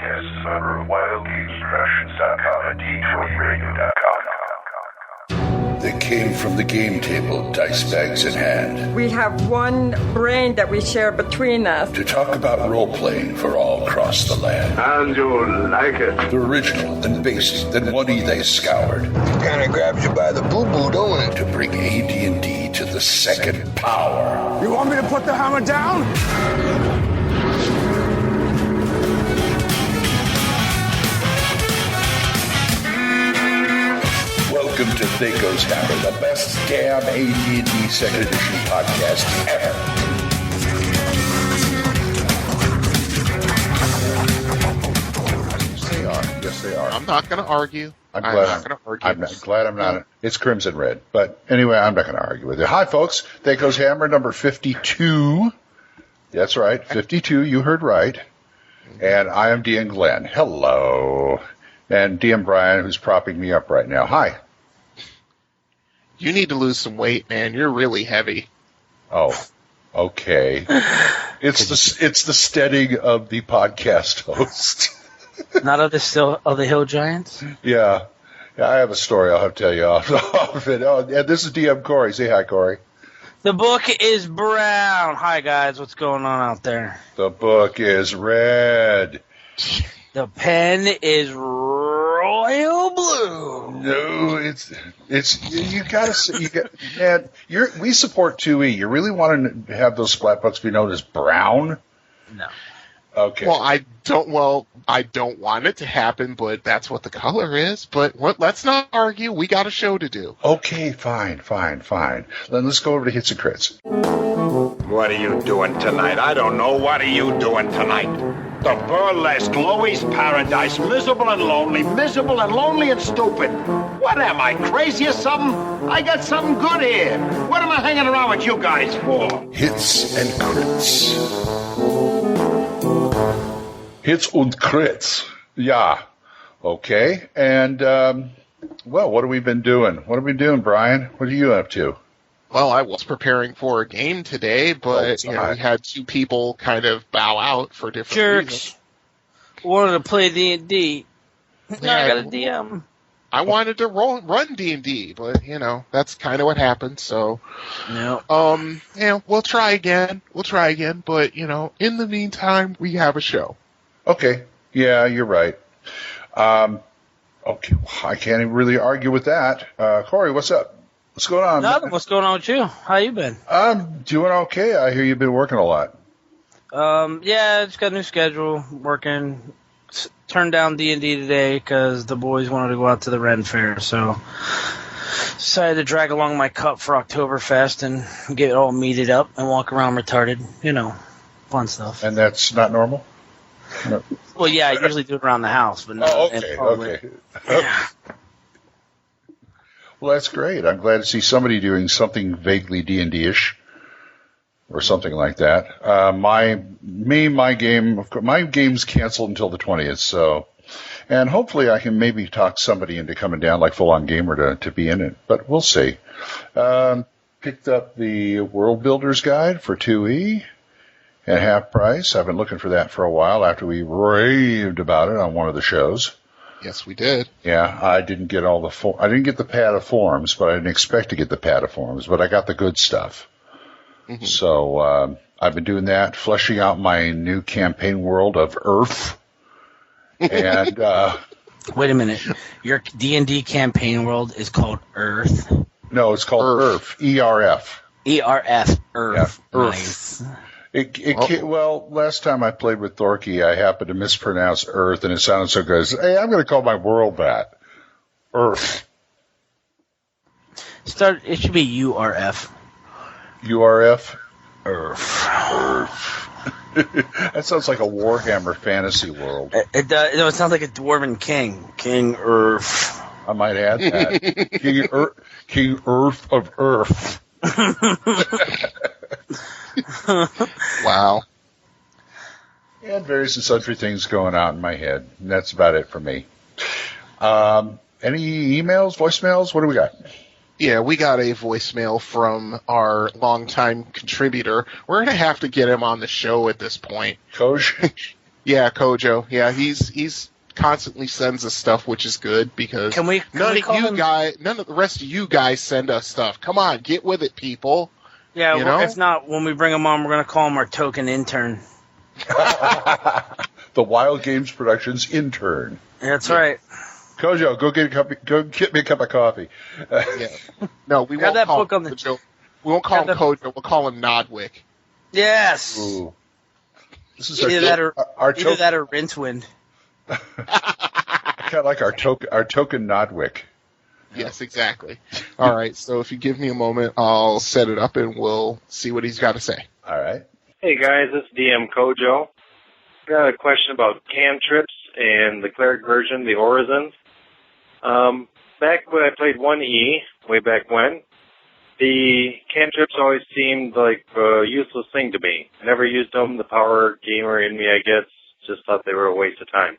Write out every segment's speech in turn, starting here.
podcasts on WildGamesProductions.com and DetroitRadio.com. They came from the game table, dice bags in hand, We have one brain that we share between us. to talk about role-playing for all across the land. And you like it. The original and basic, then one they scoured. Kinda grabs you by the boo-boo, don't it? To bring AD&D to the second power. You want me to put the hammer down? Welcome to THACO's Hammer, the best damn AD&D second edition podcast ever. Yes, they are. I'm not going to argue. I'm glad I'm not. It's Crimson Red. But anyway, I'm not going to argue with you. Hi, folks. THACO's Hammer, number 52. That's right, 52. You heard right. And I am DM Glen. Hello. And DM Brian, who's propping me up right now. Hi. You need to lose some weight, man. You're really heavy. Oh, okay. It's the steadying of the podcast host. Not of the Hill Giants? Yeah, I have a story I'll have to tell you off it. Oh, and this is DM Corey. Say hi, Corey. The book is brown. Hi, guys. What's going on out there? The book is red. The pen is royal blue. No, it's you gotta man. We support 2E. You really want to have those splat books be known as brown? No. Okay. Well, I don't want it to happen, but that's what the color is. But let's not argue. We got a show to do. Okay, fine. Then let's go over to Hits and Crits. What are you doing tonight? I don't know. What are you doing tonight? The burlesque Louis Paradise. Miserable and lonely and stupid. What am I, crazy or something? I got something good here. What am I hanging around with you guys for? Hits and Crits. Hits und Crits. Yeah. Okay. And, well, what have we been doing? What have we been doing, Brian? What are you up to? Well, I was preparing for a game today, but we had two people kind of bow out for different reasons. Wanted to play D&D. Yeah, I got a DM. I wanted to run D&D, but, that's kind of what happened, so... No. We'll try again, but, in the meantime, we have a show. Okay. Yeah, you're right. Okay, I can't even really argue with that. Corey, what's up? What's going on? Nothing. What's going on with you? How you been? I'm doing okay. I hear you've been working a lot. Yeah, just got a new schedule. Working. Turned down D&D today because the boys wanted to go out to the Ren Fair, so decided to drag along my cup for Oktoberfest and get it all meated up and walk around retarded. Fun stuff. And that's not normal? No. Well, yeah, I usually do it around the house, but not okay. Yeah. Well, that's great. I'm glad to see somebody doing something vaguely D&D-ish or something like that. My game's canceled until the 20th, so, and hopefully I can maybe talk somebody into coming down, like Full On Gamer, to be in it, but we'll see. Picked up the World Builder's Guide for 2E. At half price. I've been looking for that for a while after we raved about it on one of the shows. Yes, we did. Yeah, I didn't get I didn't get the pad of forms, but I didn't expect to get the pad of forms, but I got the good stuff. Mm-hmm. So, I've been doing that, fleshing out my new campaign world of Earth. And, wait a minute. Your D&D campaign world is called Earth? No, it's called Earth. ERF. ERF. Earth. Yeah, Earth. Nice. Well, last time I played with Thorky, I happened to mispronounce Earth, and it sounded so good. Hey, I'm going to call my world that. Earth. It should be URF. URF? Earth. That sounds like a Warhammer fantasy world. It does. No, it sounds like a Dwarven king. King Earth. I might add that. King Earth of Earth. Wow. And various and sundry things going on in my head. And that's about it for me. Any emails, voicemails? What do we got? Yeah, we got a voicemail from our longtime contributor. We're going to have to get him on the show at this point. Koj? Yeah, Kojo. Yeah, he's constantly sends us stuff, which is good because none of the rest of you guys send us stuff. Come on, get with it, people. Yeah, if not, when we bring him on, we're going to call him our token intern. The Wild Games Productions intern. That's right. Kojo, go get me a cup of coffee. Yeah. No, we won't call him Kojo. We won't call him Kojo. We'll call him Nodwick. Yes. Ooh. This is either that or Rincewind. Kind of like our token Nodwick. Yes, exactly. All right, so if you give me a moment, I'll set it up and we'll see what he's got to say. All right. Hey guys, this is DM Kojo. Got a question about cantrips and the cleric version, the Orisons. Back when I played 1E, way back when, the cantrips always seemed like a useless thing to me. I never used them. The power gamer in me, I guess, just thought they were a waste of time.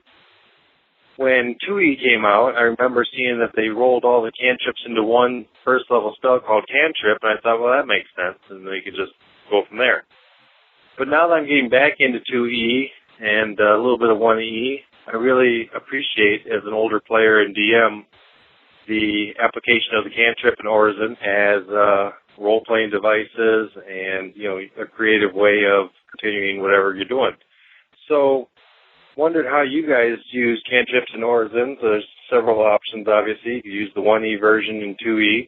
When 2E came out, I remember seeing that they rolled all the cantrips into one first-level spell called Cantrip, and I thought, well, that makes sense, and they could just go from there. But now that I'm getting back into 2E and a little bit of 1E, I really appreciate, as an older player and DM, the application of the Cantrip and Orison as role-playing devices and, a creative way of continuing whatever you're doing. So, wondered how you guys use cantrips and orisons. There's several options, obviously. You could use the 1E version in 2E.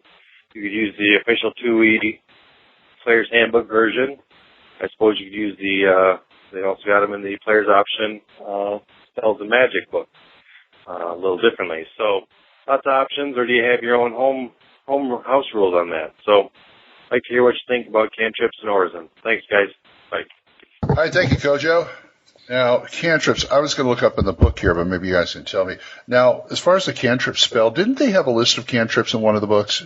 You could use the official 2E Player's Handbook version. I suppose you could use they also got them in the Player's Option Spells and Magic book a little differently. So, lots of options, or do you have your own home house rules on that? So, I'd like to hear what you think about cantrips and orisons. Thanks, guys. Bye. All right, thank you, Kojo. Now, cantrips, I was going to look up in the book here, but maybe you guys can tell me. Now, as far as the cantrip spell, didn't they have a list of cantrips in one of the books?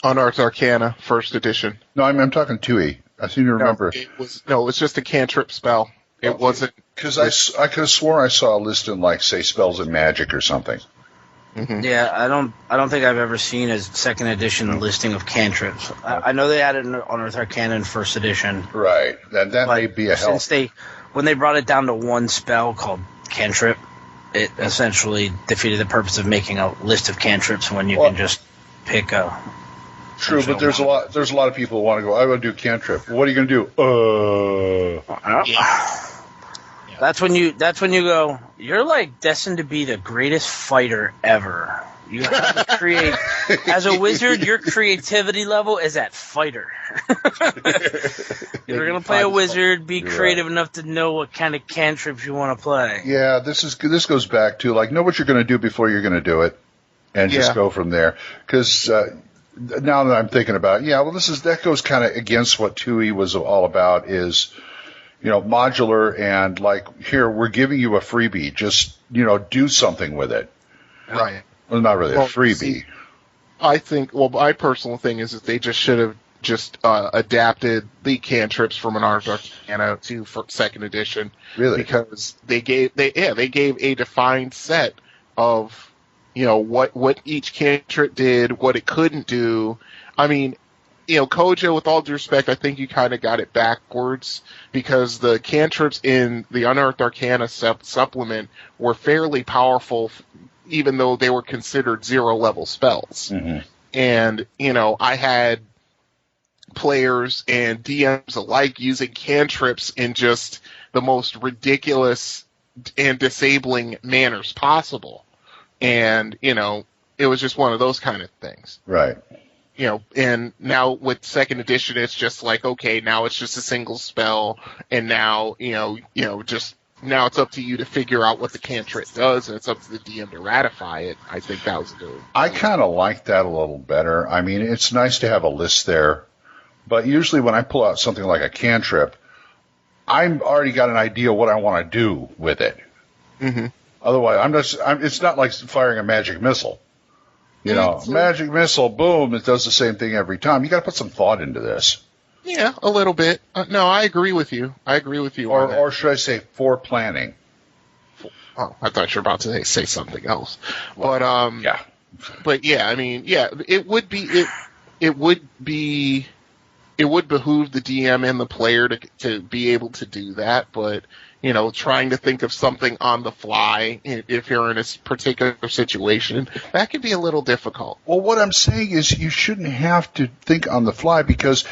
Unearthed Arcana, first edition. No, I'm talking 2E. I seem to remember. It was just a cantrip spell. It wasn't. Because I could have sworn I saw a list in, say, Spells and Magic or something. Mm-hmm. Yeah, I don't think I've ever seen a second edition listing of cantrips. I know they added an Unearthed Arcana in first edition. Right. That may be a help. When they brought it down to one spell called cantrip, it essentially defeated the purpose of making a list of cantrips when you can just pick a. True, but there's a lot of people who want to go, I want to do cantrip. What are you going to do? Yeah. That's when you go, you're destined to be the greatest fighter ever. You have to create, as a wizard, your creativity level is at fighter. You're going to play a wizard, be creative enough to know what kind of cantrips you want to play. Yeah, this goes back to, know what you're going to do before you're going to do it, and just go from there. Because now that I'm thinking about it, that goes kind of against what 2E was all about is, modular and here, we're giving you a freebie. Just, do something with it. Right. Well, not really a freebie. I think, my personal thing is that they just should have just adapted the cantrips from an Unearthed Arcana to second edition. Really? Because they gave a defined set of, what each cantrip did, what it couldn't do. I mean, Kojo, with all due respect, I think you kind of got it backwards because the cantrips in the Unearthed Arcana supplement were fairly powerful, even though they were considered zero-level spells. Mm-hmm. And, I had players and DMs alike using cantrips in just the most ridiculous and disabling manners possible. And, it was just one of those kind of things. Right. And now with second edition, it's just okay, now it's just a single spell, and now, now it's up to you to figure out what the cantrip does, and it's up to the DM to ratify it. I think that was good. I kind of like that a little better. I mean, it's nice to have a list there, but usually when I pull out something like a cantrip, I've already got an idea what I want to do with it. Mm-hmm. Otherwise, it's not like firing a magic missile. Magic missile, boom, it does the same thing every time. You got to put some thought into this. Yeah, a little bit. No, I agree with you. Or should I say foreplanning? Oh, I thought you were about to say something else. Well, but yeah. But yeah, I mean, yeah, it would behoove the DM and the player to be able to do that. But trying to think of something on the fly if you're in a particular situation, that can be a little difficult. Well, what I'm saying is you shouldn't have to think on the fly because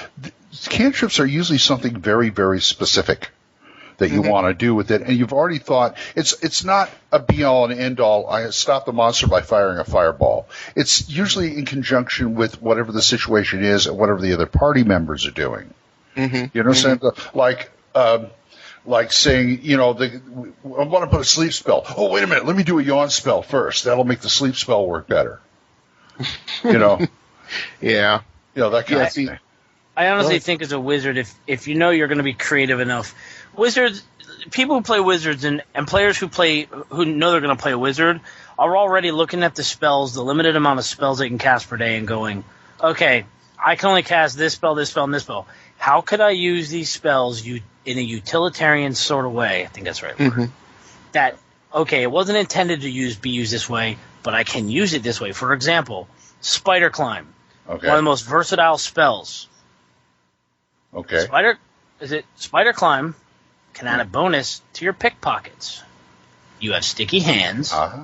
cantrips are usually something very, very specific that you want to do with it, and you've already thought it's not a be-all and end-all. I stop the monster by firing a fireball. It's usually in conjunction with whatever the situation is and whatever the other party members are doing. Mm-hmm. You know what I'm saying? Like saying, I want to put a sleep spell. Oh, wait a minute, let me do a yawn spell first. That'll make the sleep spell work better. Yeah. That kind of thing. I honestly think as a wizard, if you know you're going to be creative enough, wizards, people who play wizards and players who know they're going to play a wizard are already looking at the spells, the limited amount of spells they can cast per day, and going, okay, I can only cast this spell, this spell, and this spell. How could I use these spells in a utilitarian sort of way? I think that's right. Mm-hmm. That, okay, it wasn't intended to be used this way, but I can use it this way. For example, Spider Climb. Okay. One of the most versatile spells. Okay. Spider Climb can add a bonus to your pickpockets. You have sticky hands. Uh-huh.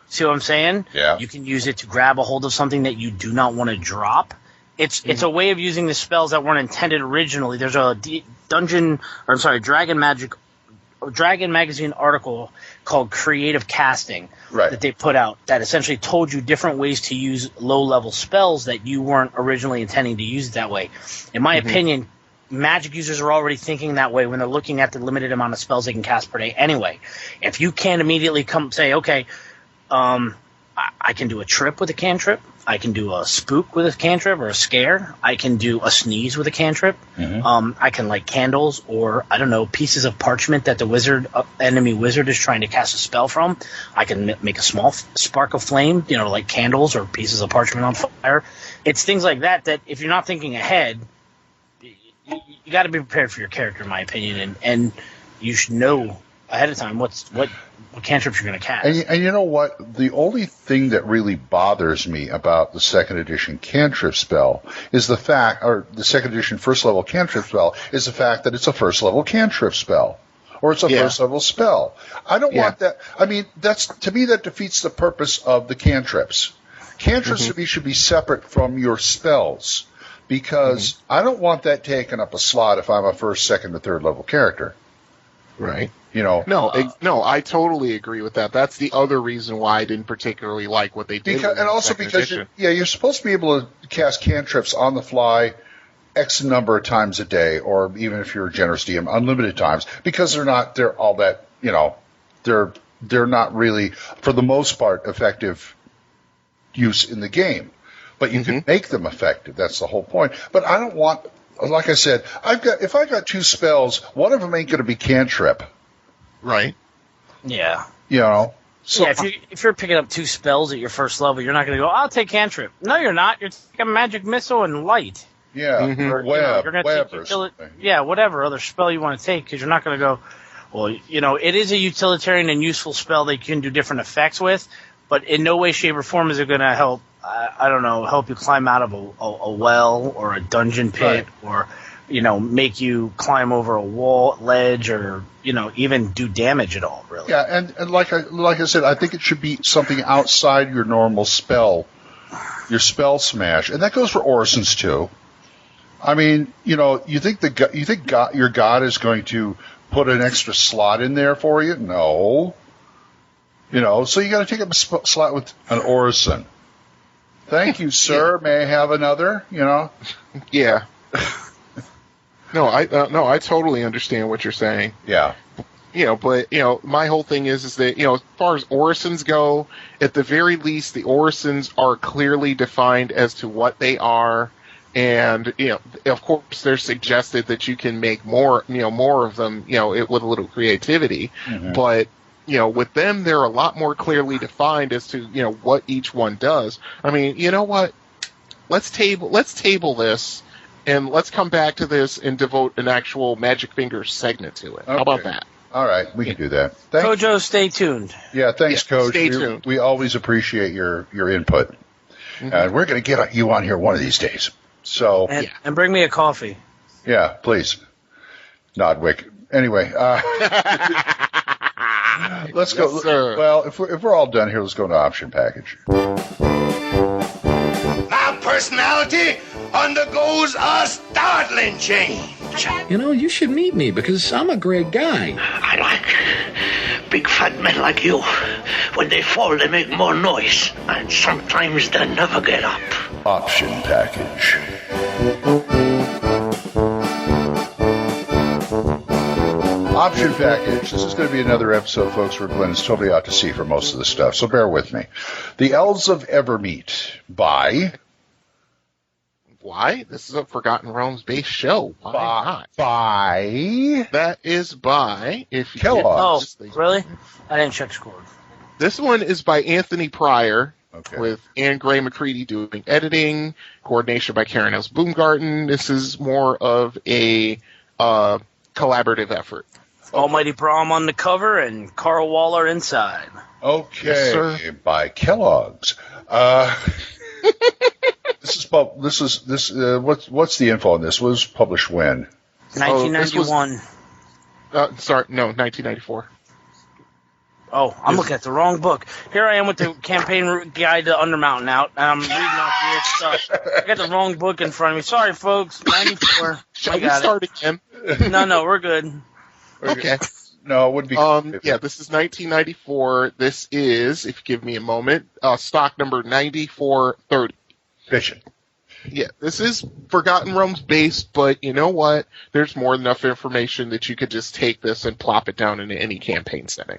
See what I'm saying? Yeah. You can use it to grab a hold of something that you do not want to drop. It's a way of using the spells that weren't intended originally. There's a Dragon Magazine article called Creative Casting that they put out that essentially told you different ways to use low-level spells that you weren't originally intending to use it that way. In my opinion, Magic users are already thinking that way when they're looking at the limited amount of spells they can cast per day anyway. If you can't immediately come say, okay, I can do a trip with a cantrip, I can do a spook with a cantrip or a scare, I can do a sneeze with a cantrip, I can light candles or, I don't know, pieces of parchment that the enemy wizard is trying to cast a spell from. I can make a small spark of flame, like candles or pieces of parchment on fire. It's things like that if you're not thinking ahead, you got to be prepared for your character, in my opinion, and you should know ahead of time what cantrips you're going to cast. And you know what? The only thing that really bothers me about the second edition cantrip spell is the fact, or the second edition first level cantrip spell, is the fact that it's a first level cantrip spell. Or it's a first level spell. I don't want that. I mean, to me, that defeats the purpose of the cantrips. Cantrips to me should be separate from your spells. Because I don't want that taking up a slot if I'm a first, second, or third level character. Right. No, I totally agree with that. That's the other reason why I didn't particularly like what they did. And also because you're supposed to be able to cast cantrips on the fly X number of times a day, or even if you're a generous DM, unlimited times, because they're all that, they're not really, for the most part, effective use in the game. But you can make them effective. That's the whole point. But I don't want, like I said, if I got two spells, one of them ain't going to be cantrip. Right. Yeah. So if you're picking up two spells at your first level, you're not going to go, I'll take cantrip. No, you're not. You're taking a magic missile and light. Yeah. Or web. You're going to take whatever other spell you want to take, because you're not going to go, well, it is a utilitarian and useful spell that you can do different effects with, but in no way, shape, or form is it going to help. I don't know, help you climb out of a well or a dungeon pit, or, make you climb over a wall, ledge, or, even do damage at all, really. Yeah, and like I said, I think it should be something outside your normal spell, your spell smash, and that goes for Orisons too. I mean, you think your god is going to put an extra slot in there for you? No. So you got to take up a slot with an Orison. Thank you, sir. May I have another? Yeah. No, I totally understand what you're saying. Yeah. But my whole thing is that as far as Orisons go, at the very least, the Orisons are clearly defined as to what they are, and of course, they're suggested that you can make more of them, with a little creativity, but. With them, they're a lot more clearly defined as to, what each one does. I mean, you know what? Let's table this, and let's come back to this and devote an actual Magic Fingers segment to it. Okay. How about that? All right, we can do that. Kojo, stay tuned. Yeah, thanks, Coach. Stay tuned. We always appreciate your input. We're going to get you on here one of these days. So and bring me a coffee. Yeah, please. Nodwick. Anyway, let's go. Yes, sir. Well, if we're all done here, let's go to option package. My personality undergoes a startling change. You know, you should meet me because I'm a great guy. I like big fat men like you. When they fall, they make more noise. And sometimes they never get up. Option package. Option package. This is going to be another episode, folks, where Glenn is totally out to sea for most of the stuff, so bear with me. The Elves of Evermeet by... Why? This is a Forgotten Realms based show. Why not? By... That is by... Kellogg's. Oh, really? I didn't check score. This one is by Anthony Pryor, Okay. with Anne Gray McCready doing editing, coordination by Karen S. Boomgarten. This is more of a collaborative effort. Almighty Brahm on the cover and Carl Waller inside. Okay, Yes, sir. by Kellogg's. What's the info on this? Was published when? 1991. Sorry, no, 1994. Oh, I'm looking at the wrong book. Here I am with the campaign guide to Undermountain out, and I'm reading off weird stuff. I got the wrong book in front of me. Sorry, folks. 94. Shall we start again? No, we're good. Okay. No, it would be. Yeah, this is 1994. This is, if you give me a moment, stock number 9430. Fishing. Yeah, this is Forgotten Realms based, but you know what? There's more than enough information that you could just take this and plop it down into any campaign setting,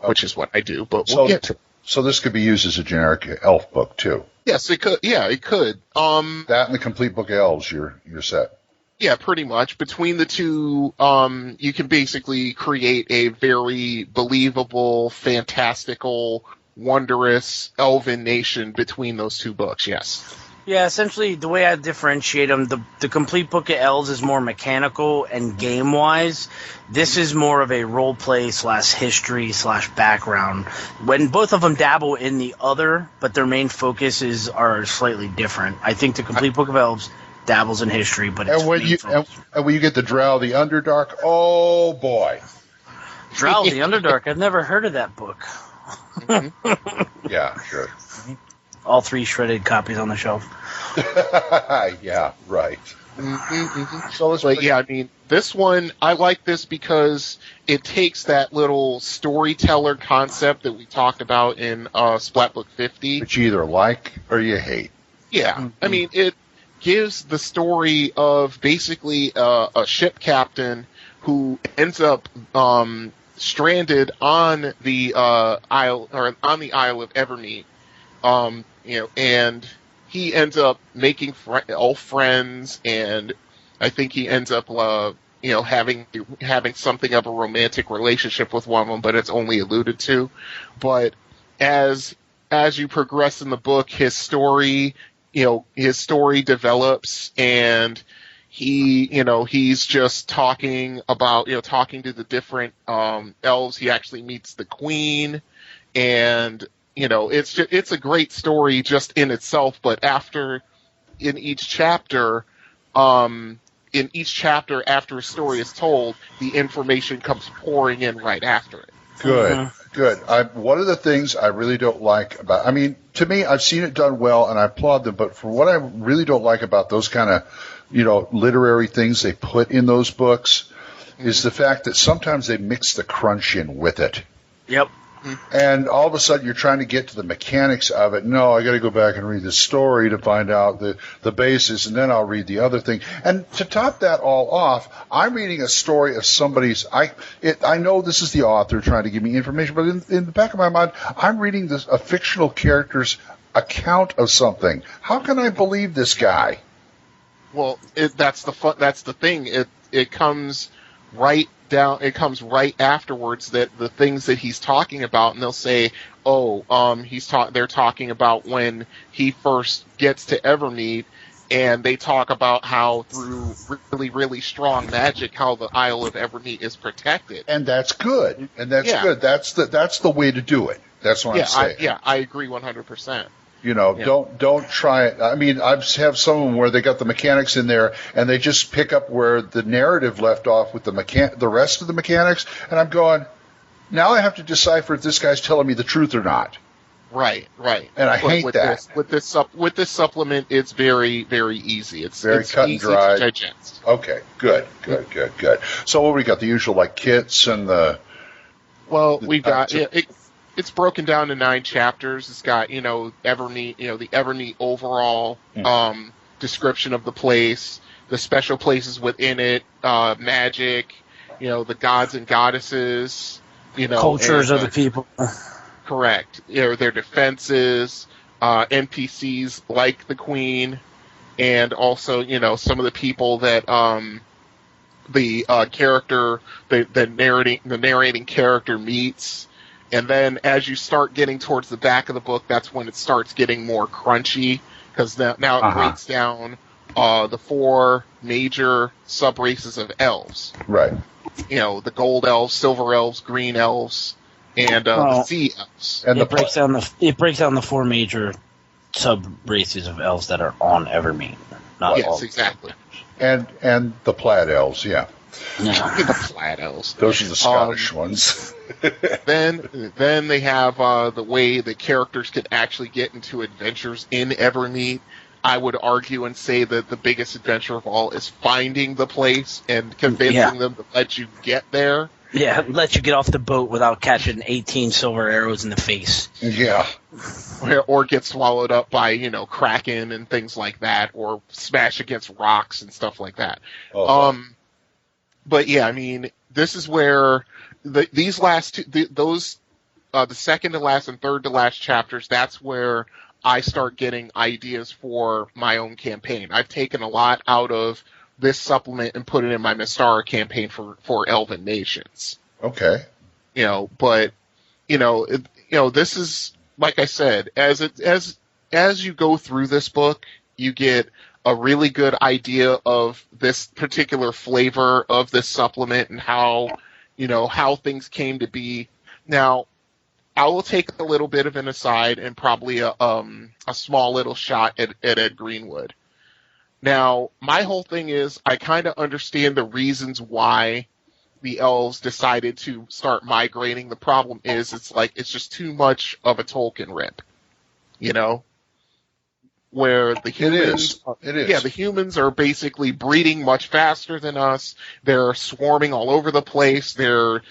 which is what I do, but we'll get to it. So this could be used as a generic elf book, too. Yes, it could. Yeah, it could. That and the complete book of elves, you're set. Yeah, pretty much. Between the two, you can basically create a very believable, fantastical, wondrous elven nation between those two books, yes. Yeah, essentially, the way I differentiate them, the complete book of elves is more mechanical and game-wise. This is more of a role-play / history / background. When both of them dabble in the other, but their main focuses are slightly different. I think the complete book of elves dabbles in history, but it's and when you get the Drow the Underdark, oh boy. Drow the Underdark, I've never heard of that book. Yeah, sure. All 3 shredded copies on the shelf. Yeah, right. So I mean, this one, I like this because it takes that little storyteller concept that we talked about in Splatbook 50. Which you either like or you hate. Yeah, I mean, it gives the story of basically a ship captain who ends up stranded on the Isle of Evermeet. And he ends up making elf friends, and I think he ends up, having something of a romantic relationship with one of them, but it's only alluded to. But as you progress in the book, his story develops, and he's just talking to the different elves. He actually meets the queen, and it's a great story just in itself, but in each chapter after a story is told, the information comes pouring in right after it. Good. One of the things I really don't like about, to me, I've seen it done well, and I applaud them, but for what I really don't like about those kind of, literary things they put in those books is the fact that sometimes they mix the crunch in with it. Yep. And all of a sudden you're trying to get to the mechanics of it. No, I got to go back and read the story to find out the basis, and then I'll read the other thing. And to top that all off, I'm reading a story of somebody's. I know this is the author trying to give me information, but in the back of my mind, I'm reading a fictional character's account of something. How can I believe this guy? Well, that's the thing. It comes right down. It comes right afterwards that the things that he's talking about, and they'll say, they're talking about when he first gets to Evermeet, and they talk about how through really, really strong magic, how the Isle of Evermeet is protected. And that's good. Good. That's the way to do it. That's what I'm saying. I agree 100%. You know, don't try it. I mean, I have some of them where they got the mechanics in there, and they just pick up where the narrative left off with the rest of the mechanics, and I'm going, now I have to decipher if this guy's telling me the truth or not. Right. And I hate that. With this supplement, it's very, very easy. It's very cut and dry. To digest. Okay, good. So what we got? The usual like kits and the. Well, we've got it's broken down to 9 chapters. It's got the Evermeet overall description of the place, the special places within it, magic, the gods and goddesses, cultures of the people. Correct. Their defenses, NPCs like the Queen, and also some of the people that the character, the narrating character meets. And then as you start getting towards the back of the book, that's when it starts getting more crunchy, because now it breaks down the 4 major sub-races of elves. Right. The gold elves, silver elves, green elves, and the sea elves. And it breaks down the 4 major sub-races of elves that are on Evermeet. Yes, exactly. And the plaid elves, yeah. The plaid elves. Those are the Scottish ones. then they have the way the characters could actually get into adventures in Evermeet. I would argue and say that the biggest adventure of all is finding the place and convincing them to let you get there. Yeah, let you get off the boat without catching 18 silver arrows in the face. Yeah. Or get swallowed up by, Kraken and things like that, or smash against rocks and stuff like that. But yeah, I mean, this is where these last two, the second to last and third to last chapters, that's where I start getting ideas for my own campaign. I've taken a lot out of this supplement and put it in my Mystara campaign for Elven Nations. Okay. But this is, like I said, as you go through this book, you get a really good idea of this particular flavor of this supplement and how things came to be. Now, I will take a little bit of an aside and probably a small little shot at Ed Greenwood. Now, my whole thing is I kind of understand the reasons why the elves decided to start migrating. The problem is it's just too much of a Tolkien rip, where the humans, it is. Yeah, the humans are basically breeding much faster than us. They're swarming all over the place. They're,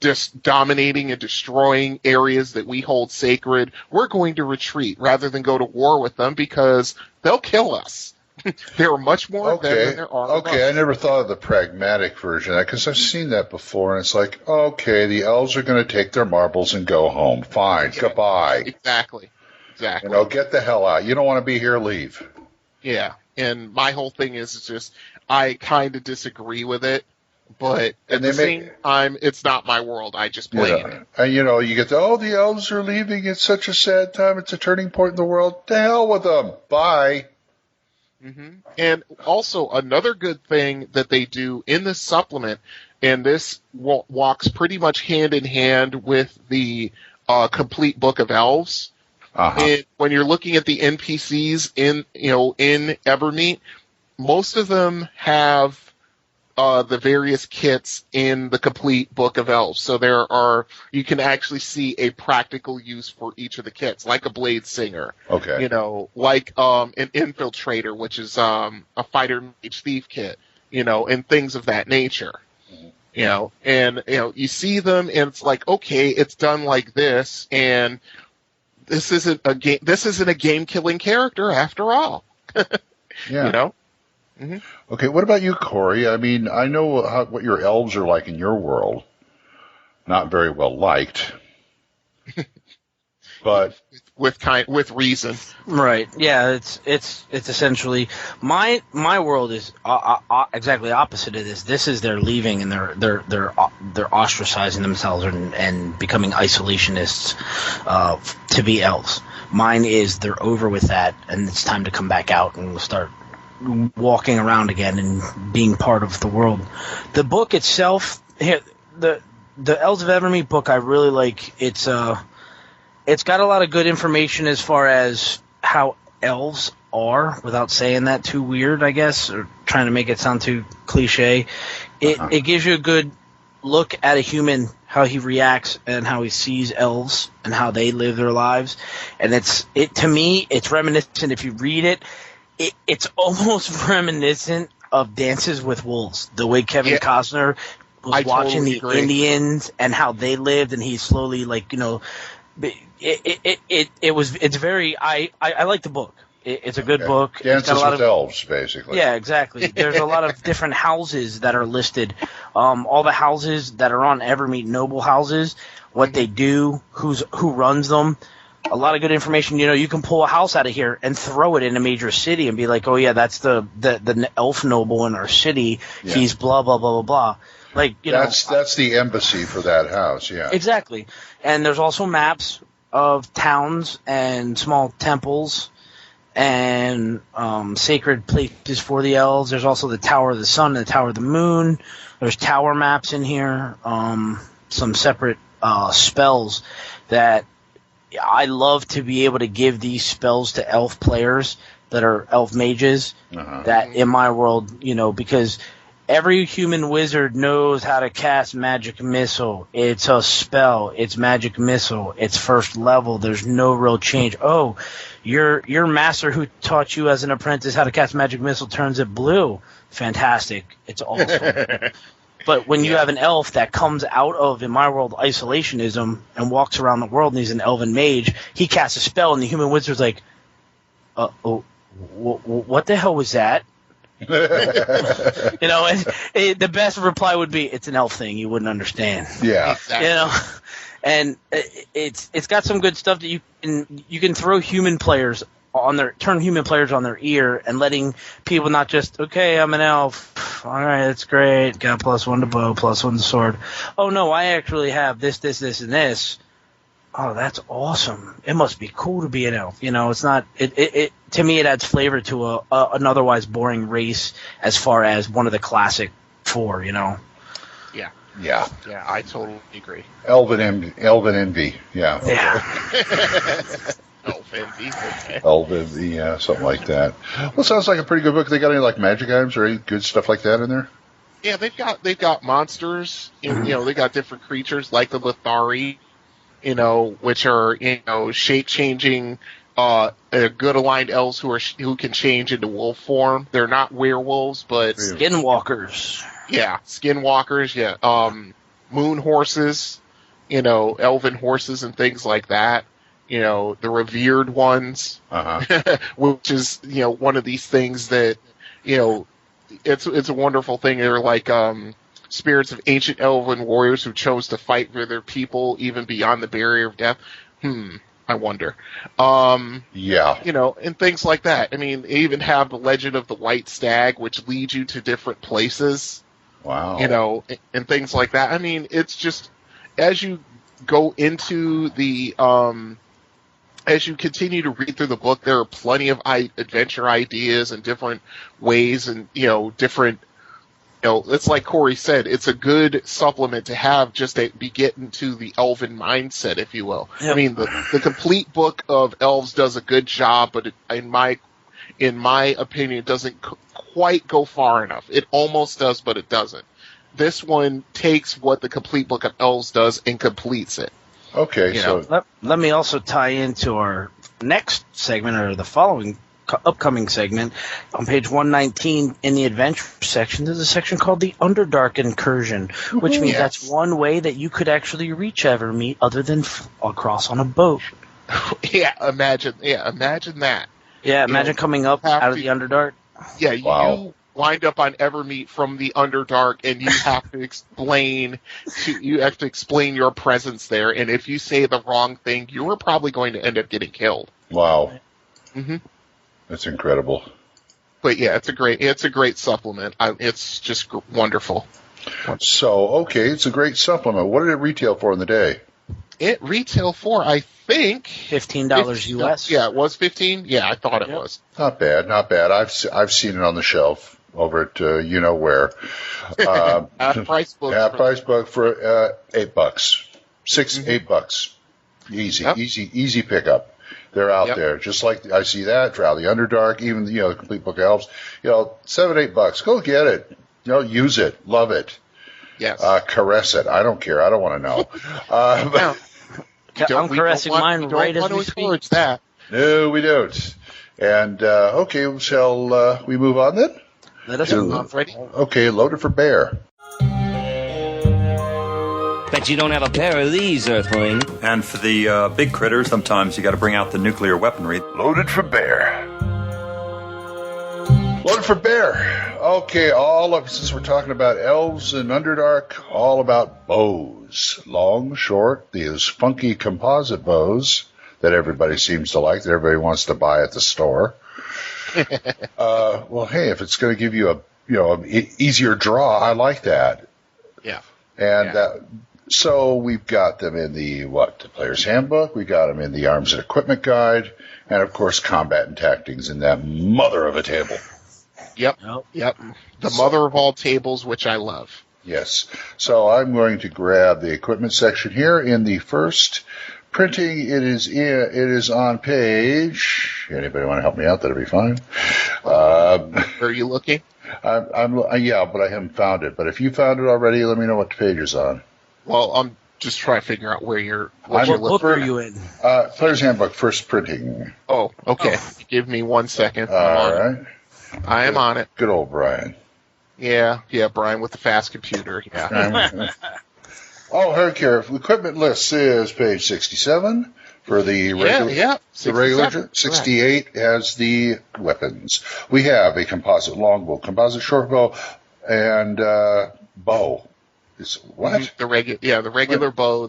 just dominating and destroying areas that we hold sacred. We're going to retreat rather than go to war with them because they'll kill us. There are much more of them than there are of us. I never thought of the pragmatic version because I've seen that before, and it's like, okay, the elves are going to take their marbles and go home. Fine, goodbye. Exactly. Get the hell out. You don't want to be here, leave. Yeah, and my whole thing is just I kind of disagree with it, but at the same time, it's not my world. I just play it. And you get the elves are leaving. It's such a sad time. It's a turning point in the world. To hell with them. Bye. Mm-hmm. And also another good thing that they do in this supplement, and this walks pretty much hand in hand with the complete Book of Elves. And when you're looking at the NPCs in Evermeet, most of them have the various kits in the complete Book of Elves. So you can actually see a practical use for each of the kits, like a Blade Singer. Okay. Like an Infiltrator, which is a Fighter Mage Thief kit, and things of that nature. Mm-hmm. You see them and it's like, okay, it's done like this, and this isn't a game-killing character after all. Yeah. Mm-hmm. Okay, what about you, Corey? I mean, I know what your elves are like in your world. Not very well liked, but with reason. Right? Yeah, it's essentially my world is exactly opposite of this. This is they're leaving and they're ostracizing themselves and becoming isolationists to be elves. Mine is they're over with that and it's time to come back out and start walking around again and being part of the world. The book itself, the Elves of Evermeet book, I really like. It's it's got a lot of good information as far as how elves are, without saying that too weird, I guess, or trying to make it sound too cliche. It gives you a good look at a human, how he reacts and how he sees elves and how they live their lives. And to me, it's reminiscent. If you read it's almost reminiscent of Dances with Wolves, the way Kevin Costner was watching the Indians and how they lived, and he slowly, like, you know, it's very, I like the book. It's a good book. Dances with elves, basically. Yeah, exactly. There's a lot of different houses that are listed. All the houses that are on Evermeet Noble houses, what they do, who runs them. A lot of good information. You know, you can pull a house out of here and throw it in a major city and be like, oh yeah, that's the elf noble in our city. Yeah. He's blah blah blah blah blah. Like, you know, that's the embassy for that house. Yeah, exactly. And there's also maps of towns and small temples and sacred places for the elves. There's also the Tower of the Sun and the Tower of the Moon. There's tower maps in here. Some separate spells that I love to be able to give these spells to elf players that are elf mages. That in my world, you know, because every human wizard knows how to cast magic missile. It's a spell. It's magic missile. It's first level. There's no real change. Oh, your master who taught you as an apprentice how to cast magic missile turns it blue. Fantastic. It's awesome. But when you have an elf that comes out of, in my world, isolationism and walks around the world and he's an elven mage, he casts a spell and the human wizard's like, what the hell was that? You know, and the best reply would be, it's an elf thing. You wouldn't understand. Yeah. Exactly. You know, and it's got some good stuff that you can throw turn human players on their ear and letting people not just, okay, I'm an elf. All right, that's great. Got +1 to bow, +1 to sword. Oh no, I actually have this, and this. Oh, that's awesome. It must be cool to be an elf. You know, it's not, to me, it adds flavor to an otherwise boring race as far as one of the classic 4, you know? Yeah. Yeah. Yeah, I totally agree. Elven Envy. Yeah. Yeah. Elven, yeah, something like that. Well, sounds like a pretty good book. They got any like magic items or any good stuff like that in there? Yeah, they've got monsters. You know, they got different creatures like the Lithari, you know, which are, you know, shape changing, good aligned elves who can change into wolf form. They're not werewolves, but skinwalkers. Yeah, skinwalkers. Yeah, moon horses. You know, elven horses and things like that. You know, the revered ones, which is, you know, one of these things that, you know, it's a wonderful thing. They're like spirits of ancient elven warriors who chose to fight for their people even beyond the barrier of death. I wonder. Yeah. You know, and things like that. I mean, they even have the legend of the white stag, which leads you to different places. Wow. You know, and things like that. I mean, it's just, as you go into the as you continue to read through the book, there are plenty of adventure ideas and different ways, and, you know, different, you know, it's like Corey said, it's a good supplement to have just to be getting to the elven mindset, if you will. Yep. I mean, the complete book of elves does a good job, but in my opinion, it doesn't quite go far enough. It almost does, but it doesn't. This one takes what the complete book of elves does and completes it. Okay, so let me also tie into our next segment, or the following upcoming segment. On page 119 in the adventure section, there's a section called the Underdark Incursion, which means that's one way that you could actually reach Evermeet other than across on a boat. Imagine that. Yeah, imagine coming up out of the Underdark. Yeah, you wind up on Evermeet from the Underdark, and you have to explain your presence there. And if you say the wrong thing, you are probably going to end up getting killed. Wow, that's incredible. But yeah, it's a great supplement. It's just wonderful. So okay, it's a great supplement. What did it retail for in the day? It retailed for, I think, $15 US. Yeah, it was 15. Yeah, I thought it was. Not bad. I've seen it on the shelf over at you know where. Half price book. Half price book for $8. $8. Easy pickup. They're out there. Just like I see that, Drow the Underdark, even, the Complete Book of Elves. $7-8. Go get it. Use it. Love it. Yes. Caress it. I don't care. I don't want to know. I'm caressing mine right as we speak. That. No, we don't. And, okay, shall we move on then? Let us move on, Freddie. Okay, loaded for bear. Bet you don't have a pair of these, Earthling. And for the big critters, sometimes you got to bring out the nuclear weaponry. Loaded for bear. Loaded for bear. Okay, since we're talking about elves and Underdark, all about bows. Long, short, these funky composite bows that everybody seems to like, that everybody wants to buy at the store. Well, hey, if it's going to give you an easier draw, I like that. Yeah. And so we've got them in the Player's Handbook. We got them in the Arms and Equipment Guide, and of course, Combat and Tactics in that mother of a table. Yep. The mother of all tables, which I love. Yes. So I'm going to grab the equipment section here in the first printing. It is on page. Anybody want to help me out? That'll be fine. Where are you looking? But I haven't found it. But if you found it already, let me know what the page is on. Well, I'm just trying to figure out what book are you in? Player's Handbook, first printing. Oh, okay. Give me 1 second. All right. I am on it. Good old Brian. Yeah, Brian with the fast computer. Yeah. Here, equipment list is page 67 for the regular. The regular 68 has the weapons. We have a composite longbow, composite shortbow, and bow. What? The regular bow.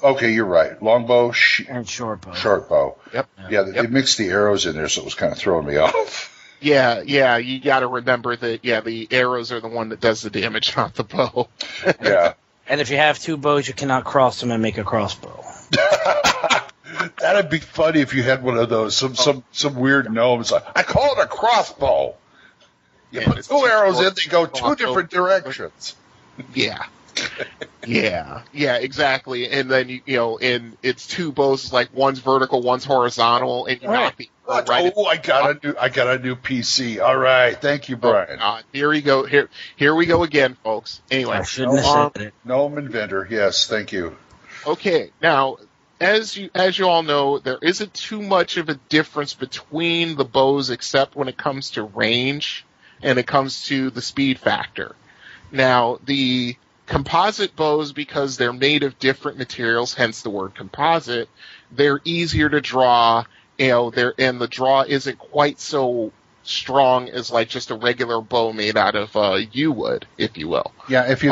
Okay, you're right. Longbow and shortbow. Shortbow. Yep. Yeah, they mixed the arrows in there, so it was kind of throwing me off. Yeah, you got to remember that. Yeah, the arrows are the one that does the damage, not the bow. Yeah. And if you have two bows, you cannot cross them and make a crossbow. That'd be funny if you had one of those. Some weird gnomes like, I call it a crossbow. You put two arrows in, they go two different directions. Yeah. Yeah, exactly. And then and it's two bows, like one's vertical, one's horizontal, and you're not right. Oh, I got a new PC. All right, thank you, Brian. Here we go. Here we go again, folks. Anyway, I shouldn't have said it. Gnome inventor. Yes, thank you. Okay, now as you all know, there isn't too much of a difference between the bows, except when it comes to range and it comes to the speed factor. Now, the composite bows, because they're made of different materials, hence the word composite, they're easier to draw, and the draw isn't quite so strong as like just a regular bow made out of yew wood, if you will. Yeah, if you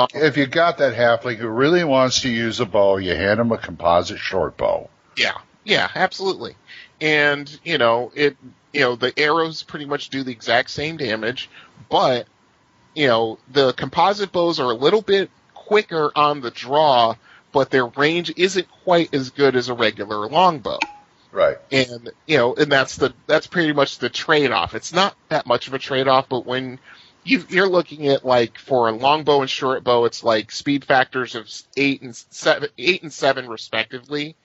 got that halfling who really wants to use a bow, you hand him a composite short bow. Yeah, absolutely. And the arrows pretty much do the exact same damage, but the composite bows are a little bit quicker on the draw, but their range isn't quite as good as a regular longbow. Right. And and that's pretty much the trade-off. It's not that much of a trade-off, but when you're looking at, like, for a longbow and short bow, it's like speed factors of 8 and 7 respectively,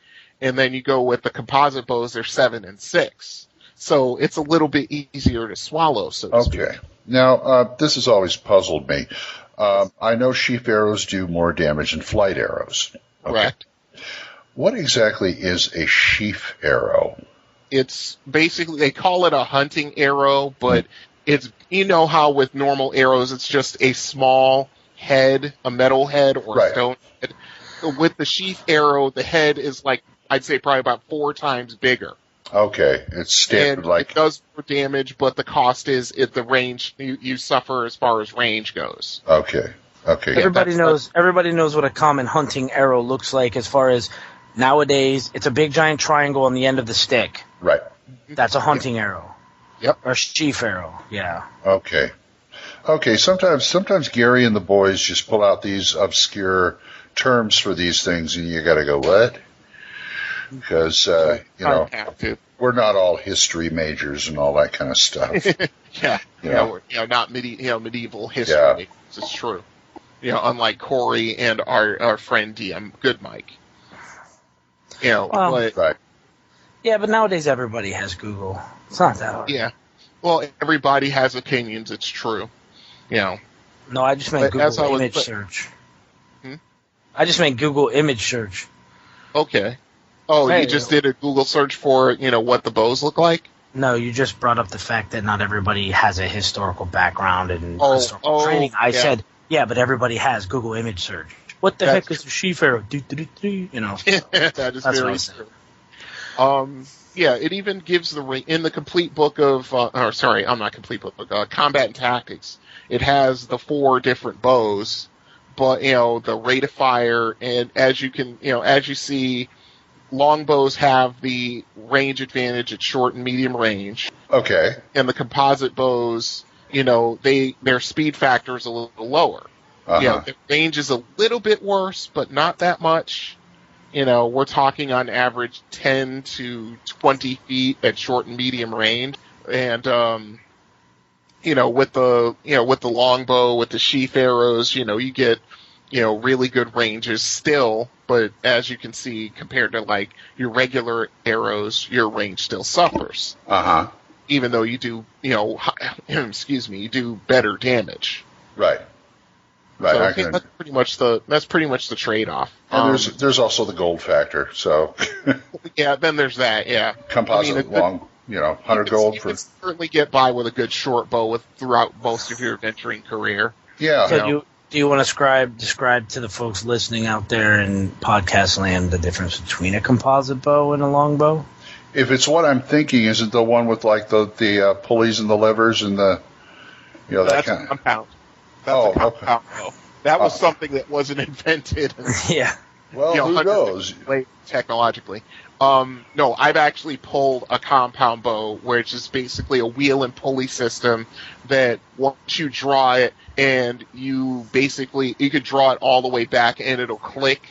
and then you go with the composite bows, they're 7 and 6. So it's a little bit easier to swallow, so to speak. Okay. Now, this has always puzzled me. I know sheaf arrows do more damage than flight arrows. Okay. Correct. What exactly is a sheaf arrow? It's basically, they call it a hunting arrow, but it's, how with normal arrows, it's just a small head, a metal head or a stone head. With the sheaf arrow, the head is like, I'd say probably about 4 times bigger. Okay, it's standard, like it does more damage, but the cost is the range you suffer as far as range goes. Okay. Everybody knows what a common hunting arrow looks like. As far as nowadays, it's a big giant triangle on the end of the stick. Right. That's a hunting arrow. Yep. Or sheaf arrow. Yeah. Okay. Sometimes Gary and the boys just pull out these obscure terms for these things, and you got to go, what? Because we're not all history majors and all that kind of stuff. We're not medieval history. It's true. Unlike Corey and our friend DM Good Mike. You know, but right. Yeah, but nowadays everybody has Google. It's not that hard. Yeah. Well, everybody has opinions. It's true. You know. No, I just meant Google image search. I just meant Google image search. Okay. Oh, you just did a Google search for, what the bows look like? No, you just brought up the fact that not everybody has a historical background and historical training. I said, yeah, but everybody has Google image search. What the heck is a sheaf arrow? You know. That is very true. Yeah, it even gives in the complete book of, Combat and Tactics, it has the 4 different bows, but, the rate of fire, and as you see, longbows have the range advantage at short and medium range. Okay. And the composite bows, their speed factor is a little lower. The range is a little bit worse, but not that much. We're talking on average 10 to 20 feet at short and medium range. And, with the longbow, with the sheath arrows, you get, really good ranges still. But as you can see, compared to like your regular arrows, your range still suffers. Even though you do, you do better damage. Right. Right. So that's pretty much the trade-off. And there's also the gold factor. So yeah, then there's that. Yeah, composite 100 gold you can certainly get by with a good short bow throughout most of your adventuring career. Yeah. So do you want to describe to the folks listening out there in podcast land the difference between a composite bow and a longbow? If it's what I'm thinking, is it the one with like the pulleys and the levers and the that that's kind a compound. That's a compound bow. That was something that wasn't invented. Yeah. Well, who knows? Technologically. No, I've actually pulled a compound bow where it's just basically a wheel and pulley system that once you draw it and you could draw it all the way back and it'll click.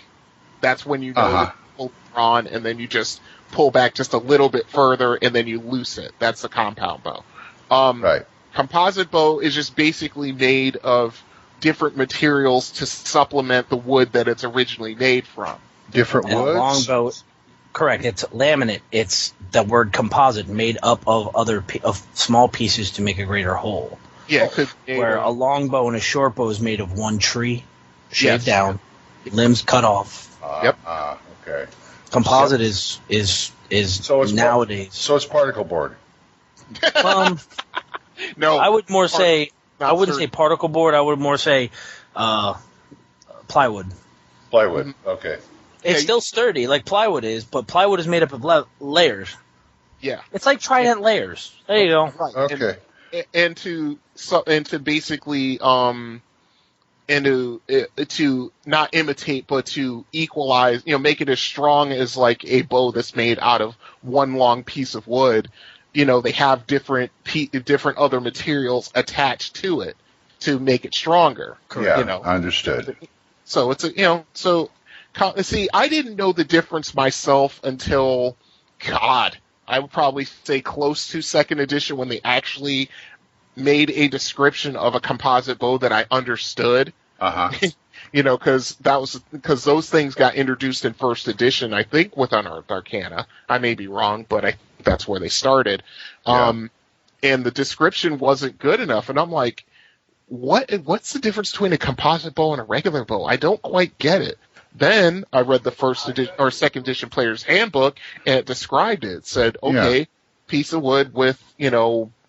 That's when you know that it's drawn, and then you just pull back just a little bit further and then you loose it. That's the compound bow. Right. Composite bow is just basically made of different materials to supplement the wood that it's originally made from. Different woods? Longbow, correct. It's laminate. It's the word composite made up of of small pieces to make a greater whole. Yeah. Where a longbow and a short bow is made of one tree, shaved down, limbs cut off. Yep. Okay. Composite is nowadays. So it's particle board. No, I would more say I wouldn't say particle board. I would more say plywood. Plywood. Okay. It's still sturdy, like plywood is, but plywood is made up of layers. Yeah. It's like trident layers. There you go. Right. Okay. And to basically to not imitate, but to equalize, make it as strong as like a bow that's made out of one long piece of wood. They have different other materials attached to it to make it stronger. Yeah, understood. So it's see, I didn't know the difference myself until, I would probably say close to 2nd edition when they actually made a description of a composite bow that I understood. Because those things got introduced in 1st edition, I think, with Unearthed Arcana. I may be wrong, but I think that's where they started. And the description wasn't good enough, and I'm like, what's the difference between a composite bow and a regular bow? I don't quite get it. Then I read the 1st edition or 2nd edition player's handbook, and it described it. It said, piece of wood with,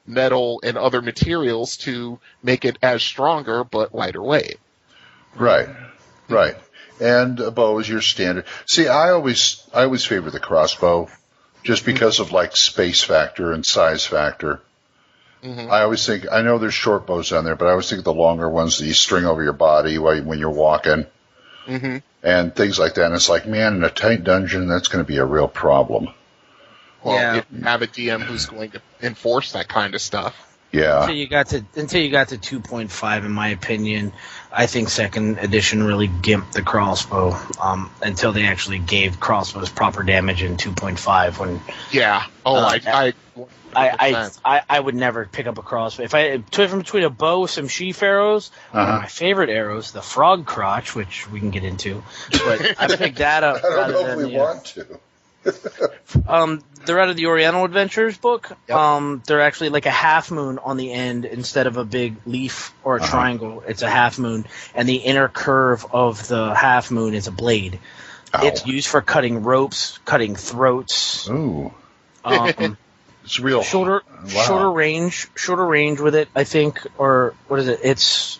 metal and other materials to make it as stronger but lighter weight. Right. And a bow is your standard. See, I always favor the crossbow just because of like space factor and size factor. Mm-hmm. I always think, I know there's short bows on there, but I always think of the longer ones that you string over your body when you're walking. Mm-hmm. And things like that. And it's like, man, in a tight dungeon, that's going to be a real problem. Well, if you have a DM who's going to enforce that kind of stuff. Yeah. Until you got to 2.5, in my opinion, I think second edition really gimped the crossbow. Until they actually gave crossbows proper damage in 2.5. When I would never pick up a crossbow. If I took from between a bow with some sheaf arrows, one of my favorite arrows, the frog crotch, which we can get into, but I picked that up. I don't know if we want to. They're out of the Oriental Adventures book. Yep. They're actually like a half moon on the end instead of a big leaf or a triangle. It's a half moon, and the inner curve of the half moon is a blade. Ow. It's used for cutting ropes, cutting throats. Ooh. It's real shorter range with it, I think, or what is it? It's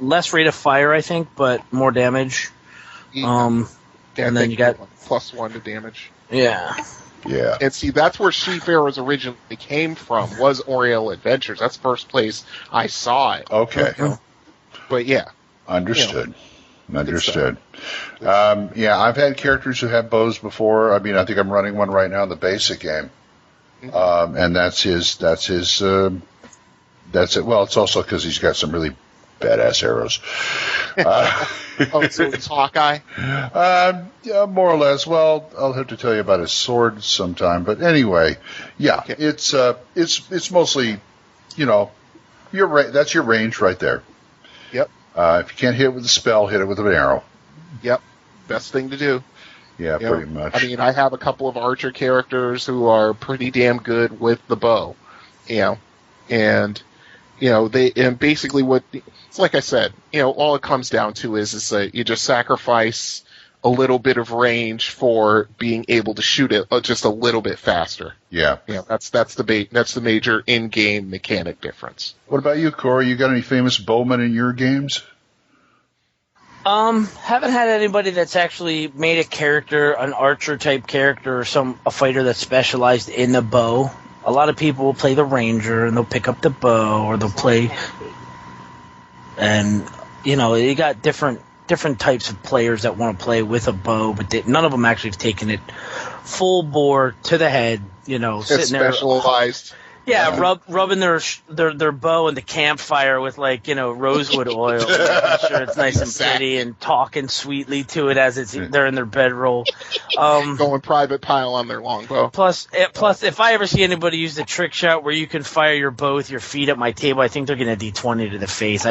less rate of fire, I think, but more damage. And then you got +1 to damage. Yeah. Yeah. And see, that's where sheaf arrows originally came from, was Oriental Adventures. That's the first place I saw it. Okay. But yeah. Understood. I've had characters who have bows before. I mean, I think I'm running one right now in the basic game. And that's it. Well, it's also because he's got some really badass arrows. So it's Hawkeye? Yeah, more or less. Well, I'll have to tell you about his sword sometime. But anyway, okay. It's mostly, that's your range right there. Yep. If you can't hit it with a spell, hit it with an arrow. Yep. Best thing to do. Yeah, pretty much. I mean, I have a couple of archer characters who are pretty damn good with the bow, and basically it's like I said, all it comes down to is that you just sacrifice a little bit of range for being able to shoot it just a little bit faster. Yeah. That's the major in-game mechanic difference. What about you, Corey? You got any famous bowmen in your games? Haven't had anybody that's actually made a character, an archer type character, or a fighter that's specialized in the bow. A lot of people will play the ranger and they'll pick up the bow, or they'll play, and you got different types of players that want to play with a bow, but none of them actually have taken it full bore to the head. It's sitting specialized. Yeah, rubbing their bow in the campfire with rosewood oil, making sure it's nice and pretty, and talking sweetly to it as they're in their bedroll. Going private pile on their longbow. Plus, if I ever see anybody use the trick shot where you can fire your bow with your feet at my table, I think they're getting a D20 to the face.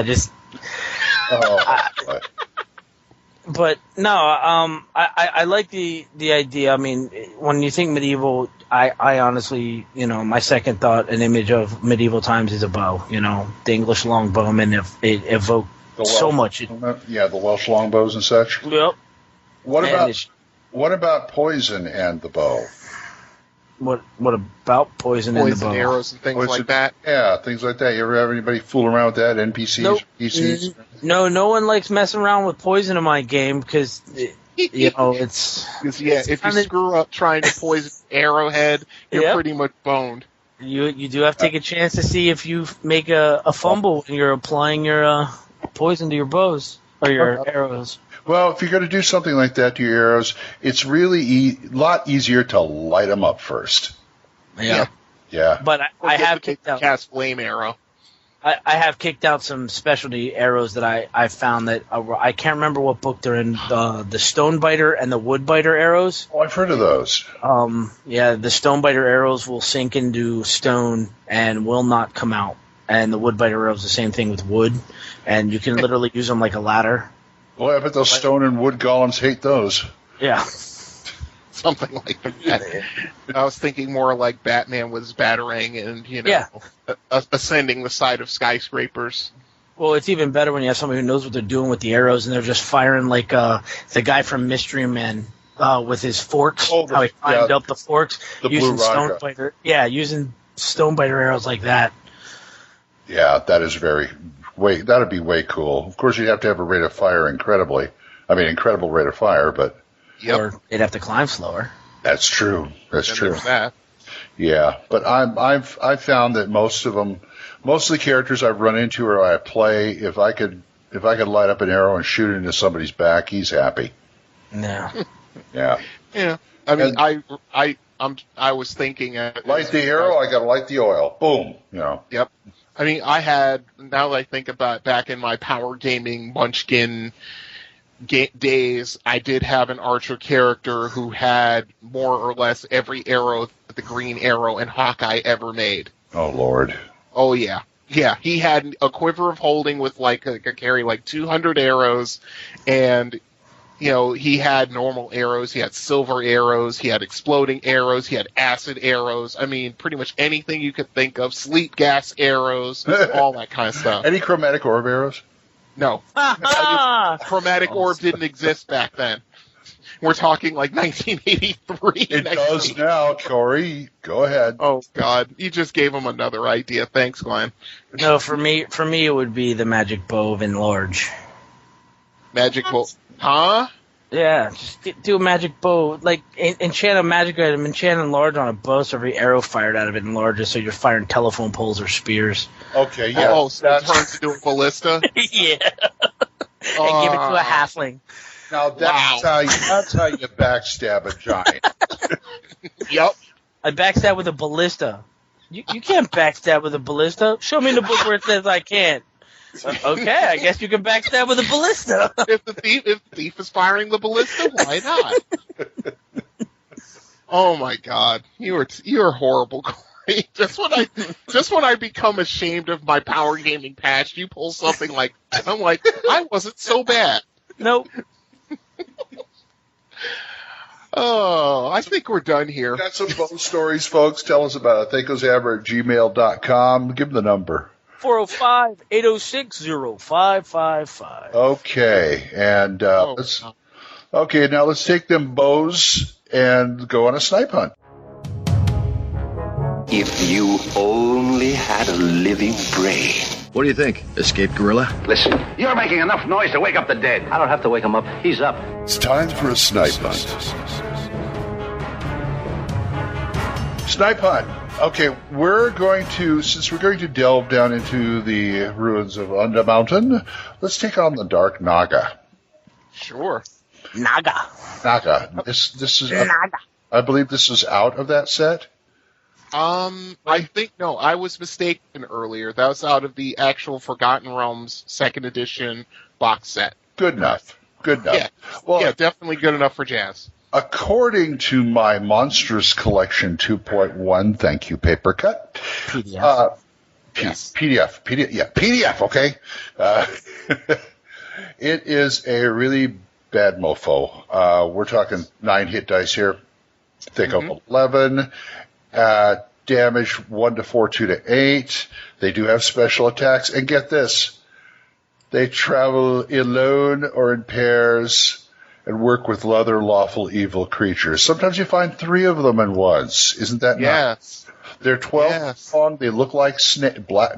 But no, I like the idea. I mean, when you think medieval, I honestly, my second thought and image of medieval times is a bow. The English longbowmen evoke so much. The Welsh longbows and such. Yep. What about poison and the bow? What about poison and the bow? Arrows and things like that? Yeah, things like that. You ever have anybody fool around with that? NPCs? Nope. PCs? No one likes messing around with poison in my game because, it's... if you screw up trying to poison Arrowhead, you're pretty much boned. You do have to take a chance to see if you make a fumble when you're applying your poison to your bows or your arrows. Well, if you're going to do something like that to your arrows, it's really a lot easier to light them up first. Yeah. But I have kicked out... Cast Flame Arrow. I have kicked out some specialty arrows that I found that I can't remember what book they're in. The Stonebiter and the Woodbiter arrows. Oh, I've heard of those. The Stonebiter arrows will sink into stone and will not come out. And the Woodbiter arrows, the same thing with wood. And you can literally use them like a ladder. Boy, I bet those stone and wood golems hate those. Yeah. Something like that. I was thinking more like Batman with his batarang and, ascending the side of skyscrapers. Well, it's even better when you have somebody who knows what they're doing with the arrows and they're just firing like the guy from Mystery Men with his forks. How he climbed up the forks. The using Blue Stonebiter. Yeah, using Stonebiter arrows like that. Yeah, that'd be way cool. Of course, you'd have to have a rate of fire incredible rate of fire, but... Yep. Or they'd have to climb slower. That's true. That. Yeah, but I've found that most of the characters I've run into or I play, if I could light up an arrow and shoot it into somebody's back, he's happy. No. Yeah. Yeah. I mean, I was thinking. Light the arrow. I got to light the oil. Boom. Yep. I mean, now that I think about back in my Power Gaming Munchkin days, I did have an Archer character who had more or less every arrow that the Green Arrow and Hawkeye ever made. Oh, Lord. Oh, yeah. Yeah, he had a quiver of holding with carry 200 arrows, and he had normal arrows, he had silver arrows, he had exploding arrows, he had acid arrows. I mean, pretty much anything you could think of. Sleep gas arrows, all that kind of stuff. Any chromatic orb arrows? No. Chromatic orb didn't exist back then. We're talking 1983. It does now, Corey. Go ahead. Oh, God. You just gave him another idea. Thanks, Glenn. No, for me, it would be the magic bow of enlarge. Magic bow. Huh? Yeah, just do a magic bow. Enchant a magic item, enchant enlarge on a bow, so every arrow fired out of it enlarges, so you're firing telephone poles or spears. Okay, yeah. Oh, so it turns into a ballista? Yeah. And give it to a halfling. Now that's how you backstab a giant. Yep. I backstab with a ballista. You can't backstab with a ballista. Show me in the book where it says I can't. Okay, I guess you can backstab with a ballista. If the thief is firing the ballista, why not? Oh my God, you are horrible, Corey. Just when I become ashamed of my Power Gaming past, you pull something like that. I'm like, I wasn't so bad. Nope. Oh, I think we're done here. Got some phone stories, folks. Tell us about it. THACOSABRA@gmail.com. Give them the number. 405-806-0555. Okay, and now let's take them bows and go on a snipe hunt. If you only had a living brain. What do you think? Escaped gorilla? Listen, you're making enough noise to wake up the dead. I don't have to wake him up. He's up. It's time for a snipe hunt. Snipe hunt. Okay, since we're going to delve down into the ruins of Unda Mountain, let's take on the Dark Naga. Sure. Naga. This is Naga. I believe this is out of that set. I think no. I was mistaken earlier. That was out of the actual Forgotten Realms 2nd edition box set. Good enough. Yeah. Well, yeah, definitely good enough for Jazz. According to my Monstrous Collection 2.1, thank you, Paper Cut. PDF. Yes. PDF, okay. It is a really bad mofo. We're talking 9 hit dice here. Think of 11. Damage 1 to 4, 2 to 8. They do have special attacks. And get this. They travel alone or in pairs and work with other lawful evil creatures. Sometimes you find 3 of them in once. Isn't that nice? They're 12 long. They look like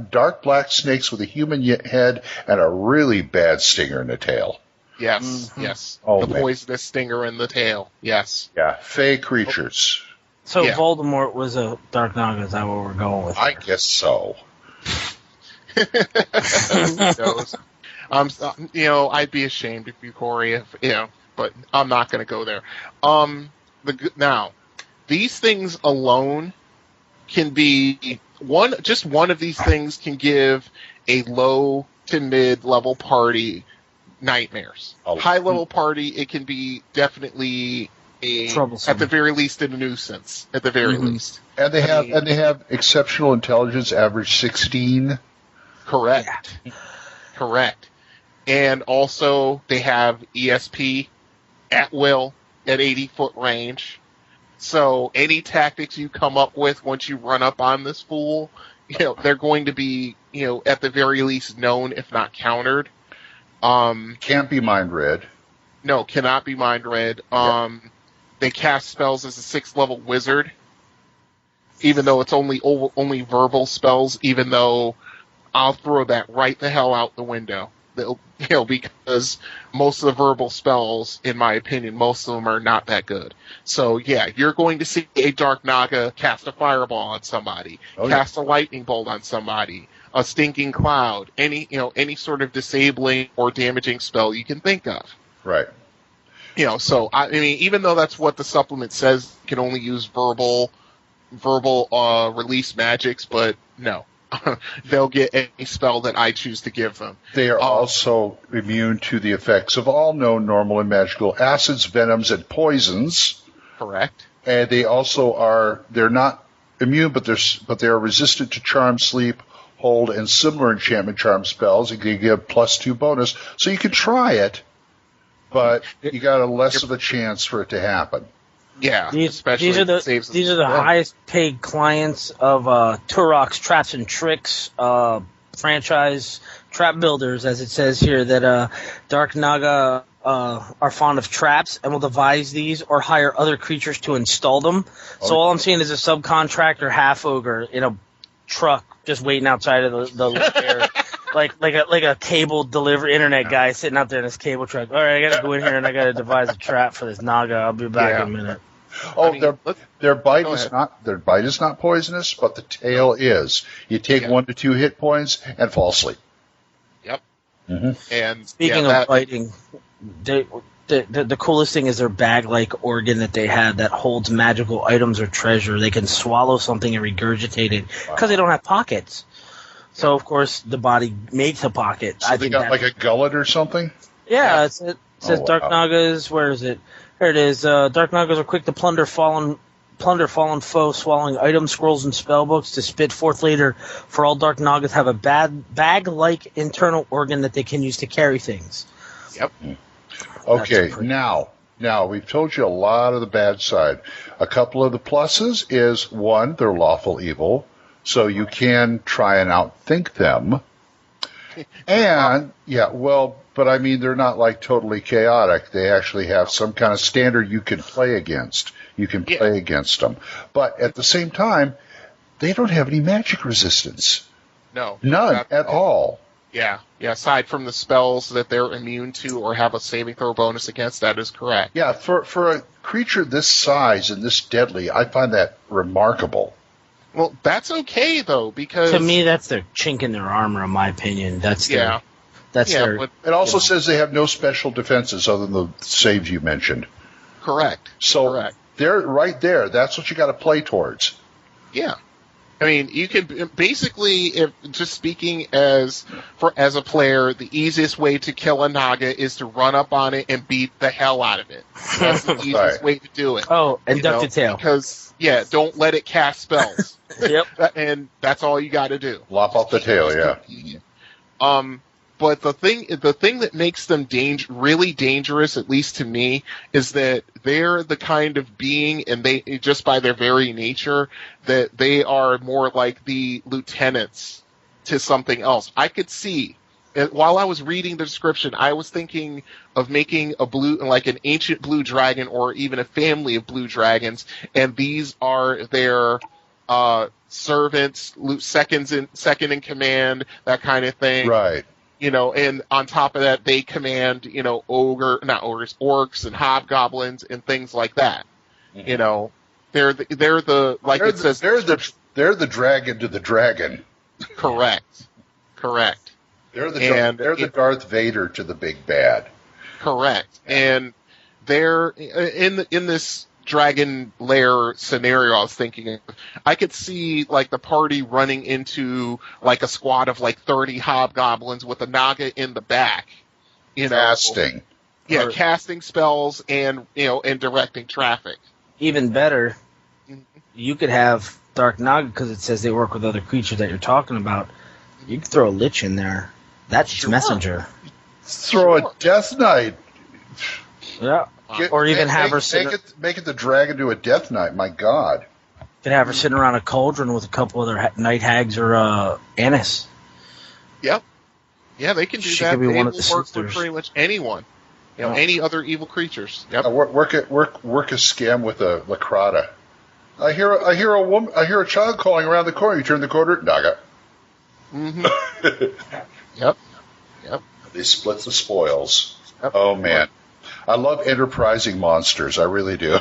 dark black snakes with a human head and a really bad stinger in the tail. Yes, yes. Oh, the poisonous stinger in the tail. Yes. Yeah, fey creatures. So Voldemort was a Dark Naga. Is that what we're going with? I guess so. Who knows? I'd be ashamed of you, Corey, but I'm not going to go there. Now, these things alone can be just one of these things can give a low to mid level party nightmares. High level party, it can be definitely at the very least a nuisance. At the very least, and they have exceptional intelligence, average 16. Correct. Correct. And also, they have ESP at will at 80-foot range. So any tactics you come up with once you run up on this fool, they're going to be, at the very least known, if not countered. Can't be mind read. No, cannot be mind read. They cast spells as a 6th level wizard, even though it's only verbal spells, even though I'll throw that right the hell out the window. Because most of the verbal spells, in my opinion, most of them are not that good. So yeah, you're going to see a Dark Naga cast a fireball on somebody, cast a lightning bolt on somebody, a stinking cloud, any sort of disabling or damaging spell you can think of. Right. So I mean, even though that's what the supplement says, you can only use verbal release magics, but no. they'll get any spell that I choose to give them. They are also immune to the effects of all known normal and magical acids, venoms, and poisons. Correct. And they also they're not immune, but they are resistant to charm, sleep, hold, and similar enchantment charm spells. You can give +2 bonus. So you can try it, but you got a less of a chance for it to happen. Yeah, these are the highest paid clients of Turok's Traps and Tricks franchise trap builders, as it says here, that Dark Naga are fond of traps and will devise these or hire other creatures to install them. So all I'm seeing is a subcontractor half ogre in a truck just waiting outside of the air. Like a cable delivery internet guy sitting out there in his cable truck. All right, I got to go in here and I got to devise a trap for this Naga. I'll be back in a minute. Oh, their bite is not poisonous, but the tail is. You take 1 to 2 hit points and fall asleep. Yep. Mm-hmm. And speaking of biting, the coolest thing is their bag-like organ that they had that holds magical items or treasure. They can swallow something and regurgitate it because they don't have pockets. So, of course, the body makes a pocket. So they got like a gullet or something? Yeah, it says Dark Nagas. Where is it? Here it is. Dark Nagas are quick to plunder fallen foes, swallowing items, scrolls, and spellbooks to spit forth later. For all Dark Nagas have a bag-like internal organ that they can use to carry things. Yep. Okay, now we've told you a lot of the bad side. A couple of the pluses is, 1, they're lawful evil. So you can try and outthink them. And, but I mean, they're not like totally chaotic. They actually have some kind of standard you can play against. You can play against them. But at the same time, they don't have any magic resistance. No. None at all. Yeah, aside from the spells that they're immune to or have a saving throw bonus against, that is correct. Yeah, for a creature this size and this deadly, I find that remarkable. Well, that's okay though, because to me that's their chink in their armor, in my opinion. Their. But it also says they have no special defenses other than the saves you mentioned. Correct. So they're right there. That's what you got to play towards. Yeah, I mean, you can basically, if just speaking as a player, the easiest way to kill a Naga is to run up on it and beat the hell out of it. That's the easiest way to do it. Oh, and duck the tail. Because don't let it cast spells. Yep. And that's all you got to do. Lop off the tail, But the thing that makes them really dangerous, at least to me, is that they're the kind of being, and they just by their very nature, that they are more like the lieutenants to something else. I could see, while I was reading the description, I was thinking of making an ancient blue dragon, or even a family of blue dragons, and these are their servants, second in command, that kind of thing. Right. And on top of that, they command, orcs and hobgoblins and things like that. Mm-hmm. They're the like they're it says. They're the dragon to the dragon. Correct. They're the Darth Vader to the big bad. Correct. And they're in this dragon lair scenario I was thinking of, I could see like the party running into like a squad of like 30 hobgoblins with a Naga in the back. Casting. Yeah, casting spells and and directing traffic. Even better, you could have Dark Naga, because it says they work with other creatures that you're talking about. You could throw a Lich in there. That's messenger. Throw a Death Knight. Yeah. Or even have her make it the dragon to a Death Knight. My God. Could have her sitting around a cauldron with a couple other night hags or Annis. Yep. Yeah, they can do She that. could be They one will of the work sisters. with pretty much anyone. Any other evil creatures. Yep. Work a scam with a Lacrata. I hear a child calling around the corner. You turn the corner, Naga. Mm-hmm. Yep. They split the spoils. Yep. Oh man. I love enterprising monsters. I really do.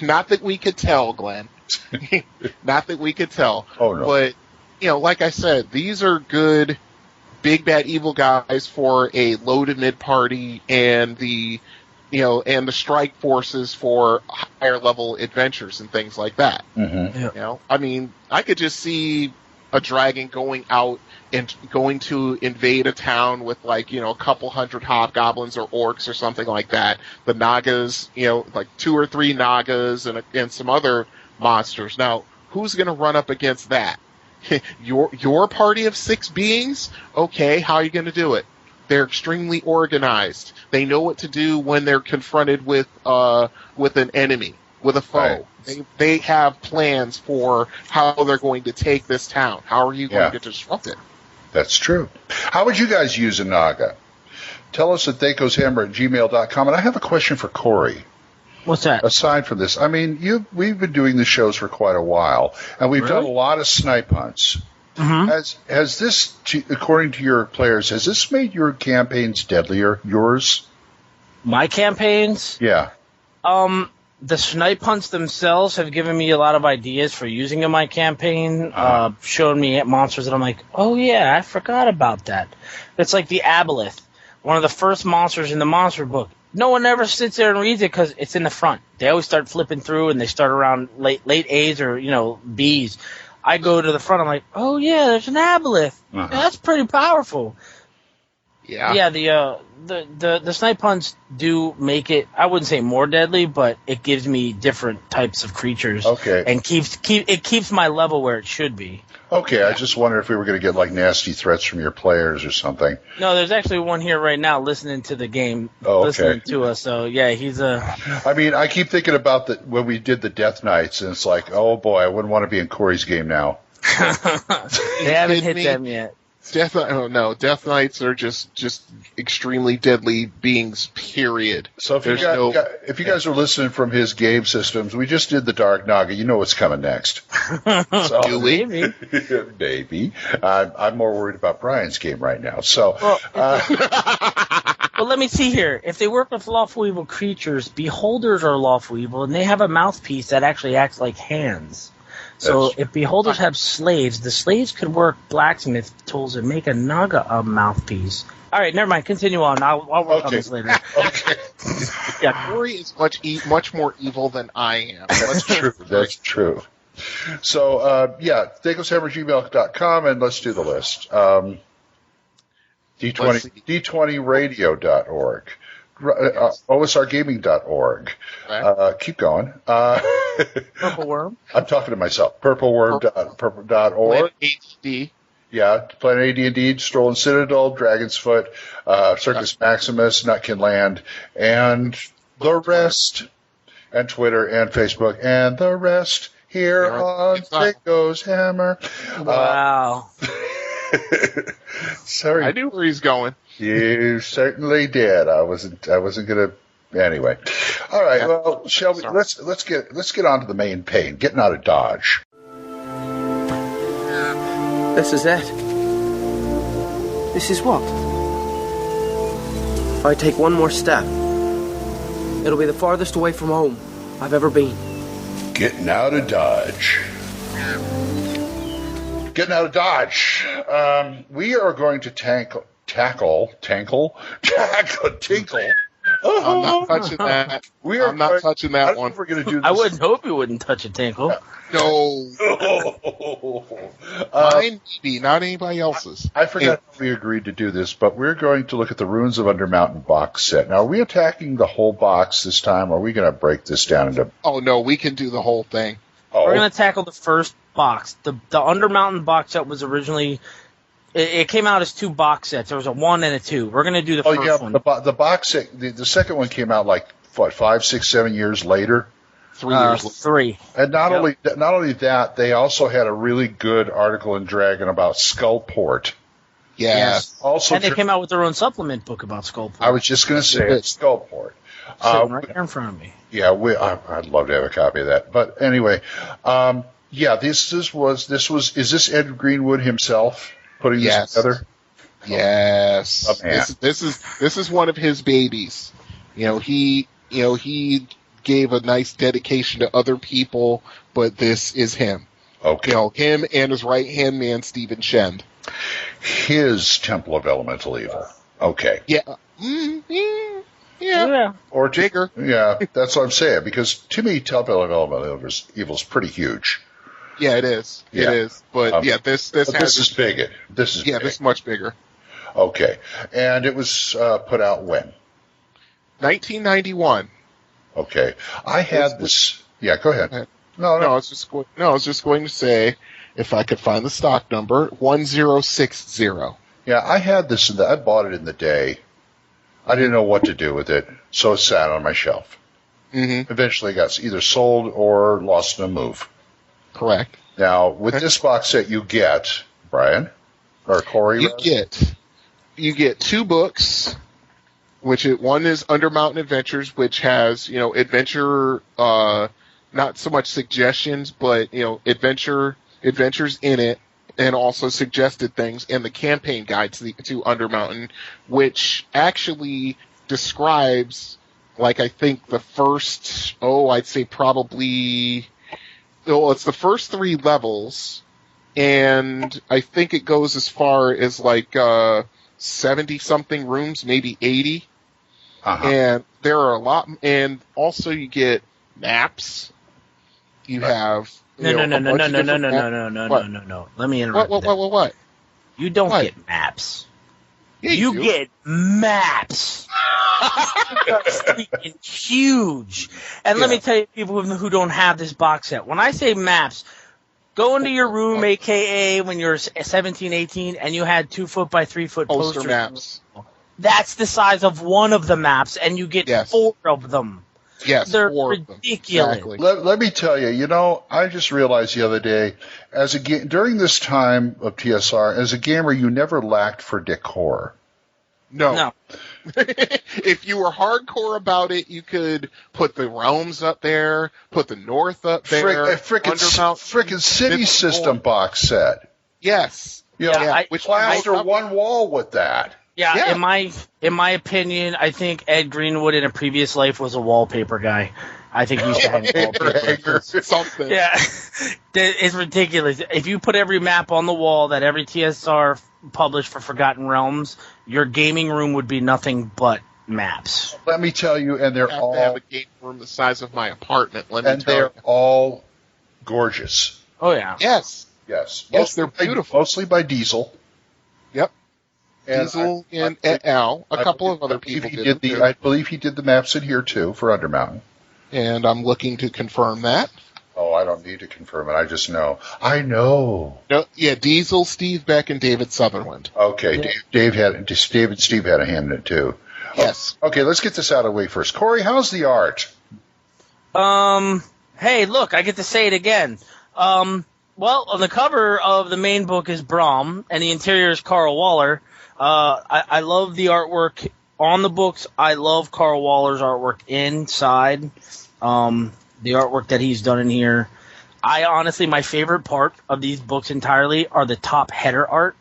Not that we could tell, Glenn. Not that we could tell. Oh, no. But, like I said, these are good big bad evil guys for a low to mid party, and the and the strike forces for higher level adventures and things like that. I mean, I could just see a dragon going out and going to invade a town with a couple hundred hobgoblins or orcs or something like that. The Nagas, like 2 or 3 Nagas and some other monsters. Now, who's going to run up against that? Your party of 6 beings? Okay, how are you going to do it? They're extremely organized. They know what to do when they're confronted with an enemy, with a foe. Right. They have plans for how they're going to take this town. How are you going to disrupt it? That's true. How would you guys use a Naga? Tell us at thacoshammer@gmail.com. And I have a question for Corey. What's that? Aside from this, I mean, we've been doing the shows for quite a while, and we've done a lot of snipe hunts. Has this, according to your players, has this made your campaigns deadlier? Yours? My campaigns? Yeah. The snipe hunts themselves have given me a lot of ideas for using in my campaign, showing me monsters that I'm like, oh yeah, I forgot about that. It's like the Aboleth, one of the first monsters in the monster book. No one ever sits there and reads it because it's in the front. They always start flipping through, and they start around late A's or B's. I go to the front. I'm like, oh yeah, there's an Aboleth. Yeah, that's pretty powerful. Yeah. The snipe hunts do make it. I wouldn't say more deadly, but it gives me different types of creatures. Okay. And keeps my level where it should be. Okay, yeah. I just wondered if we were going to get nasty threats from your players or something. No, there's actually one here right now listening to the game, listening to us. So yeah, he's a. I mean, I keep thinking about when we did the Death Knights, and it's like, oh boy, I wouldn't want to be in Corey's game now. They haven't hit them yet. Death Knights are just extremely deadly beings, period. So if you guys are listening from his game systems, we just did the Dark Naga. You know what's coming next. So, maybe. Maybe. I'm more worried about Brian's game right now. So, well, let me see here. If they work with lawful evil creatures, beholders are lawful evil, and they have a mouthpiece that actually acts like hands. So if beholders have slaves, the slaves could work blacksmith tools and make a Naga a mouthpiece. All right, never mind. Continue on. I'll work on this later. Okay. Yeah, Corey is much more evil than I am. That's true. That's true. So, thacoshammer@gmail.com, and let's do the list. D20radio.org. OSRgaming.org. Keep going. Purple Worm. I'm talking to myself. Purpleworm.org. HD. Yeah, Planet AD&D, Stolen Citadel, Dragon's Foot, Circus Maximus, Nutkin Land, and the rest, and Twitter and Facebook, and the rest here on THACO's Hammer. Wow. Sorry, I knew where he's going. You certainly did. I wasn't gonna. Anyway, all right. Well, shall we? Let's get on to the main pain. Getting out of Dodge. This is it. This is what? If I take one more step, it'll be the farthest away from home I've ever been. Getting out of Dodge. Getting out of Dodge. We are going to tackle. I'm not touching that. I'm not touching that one. We're going to do this. I wouldn't hope you wouldn't touch a tinkle. No. Mine, maybe, not anybody else's. I forgot we agreed to do this, but we're going to look at the Ruins of Undermountain box set. Now, are we attacking the whole box this time, or are we going to break this down into... Oh, no, we can do the whole thing. Oh. We're going to tackle the first box. The Undermountain box set was originally... It came out as 2 box sets. There was a 1 and a 2. We're going to do the first one. The box set, the second one came out 5, 6, 7 years later? 3 years later. 3. And not only that, they also had a really good article in Dragon about Skullport. Yes. Also, and they came out with their own supplement book about Skullport. I was just going to say it's Skullport. Sitting right here in front of me. Yeah, I'd love to have a copy of that. But anyway, is this Ed Greenwood himself putting this together? Yes. Oh, man. This is one of his babies. He gave a nice dedication to other people, but this is him. Okay. Him and his right-hand man, Stephen Shend. His Temple of Elemental Evil. Okay. Yeah. Yeah. Or bigger. Yeah, that's what I'm saying. Because to me, Telltale Evil is pretty huge. Yeah, it is. Yeah. It is. But this is big. This is big. This is much bigger. Okay, and it was put out when? 1991. Okay, I had this. Yeah, go ahead. No, I was just going to say, if I could find the stock number, 1060. Yeah, I had this. I bought it in the day. I didn't know what to do with it, so it sat on my shelf. Mm-hmm. Eventually, it got either sold or lost in a move. Correct. Now, with this box set, you get Brian or Corey. You get 2 books. One is Undermountain Adventures, which has, adventure, not so much suggestions, but, adventures in it, and also suggested things, and the campaign guide to Undermountain, which actually describes, I think the first, I'd say probably, it's the first 3 levels, and I think it goes as far as 70-something rooms, maybe 80. Uh-huh. And there are a lot, and also you get maps. You have No. Let me interrupt. What? You don't get maps. Yeah, you get maps. That's freaking huge. And let me tell you, people who don't have this box set, when I say maps, go into your room, a.k.a. when you're 17, 18, and you had 2 foot by 3 foot poster maps. That's the size of one of the maps, and you get 4 of them. Yes, they're 4 ridiculous. Exactly. Let me tell you, I just realized the other day, during this time of TSR, as a gamer, you never lacked for decor. No. If you were hardcore about it, you could put the realms up there, put the north up there. Frickin' city system box set. Yes. Which plaster one wall with that. Yeah, in my opinion, I think Ed Greenwood in a previous life was a wallpaper guy. I think he used to hang wallpaper. Something. Yeah, it's ridiculous. If you put every map on the wall that every TSR published for Forgotten Realms, your gaming room would be nothing but maps. Let me tell you, and they're all... I have a gaming room the size of my apartment, they're all gorgeous. Oh, yeah. Yes. Yes, they're beautiful. Mostly by Diesel. Yep. Diesel and Al. A couple of other people did too. I believe he did the maps in here, too, for Undermountain. And I'm looking to confirm that. Oh, I don't need to confirm it. I just know. I know. No, yeah, Diesel, Steve Beck, and David Sutherland. Okay, Yeah. Dave and Steve had a hand in it, too. Yes. Okay, let's get this out of the way first. Corey, how's the art? Hey, look, I get to say it again. Well, on the cover of the main book is Brom, and the interior is Carl Waller. I love the artwork on the books. I love Carl Waller's artwork inside. The artwork that he's done in here. I honestly, my favorite part of these books entirely are the top header art,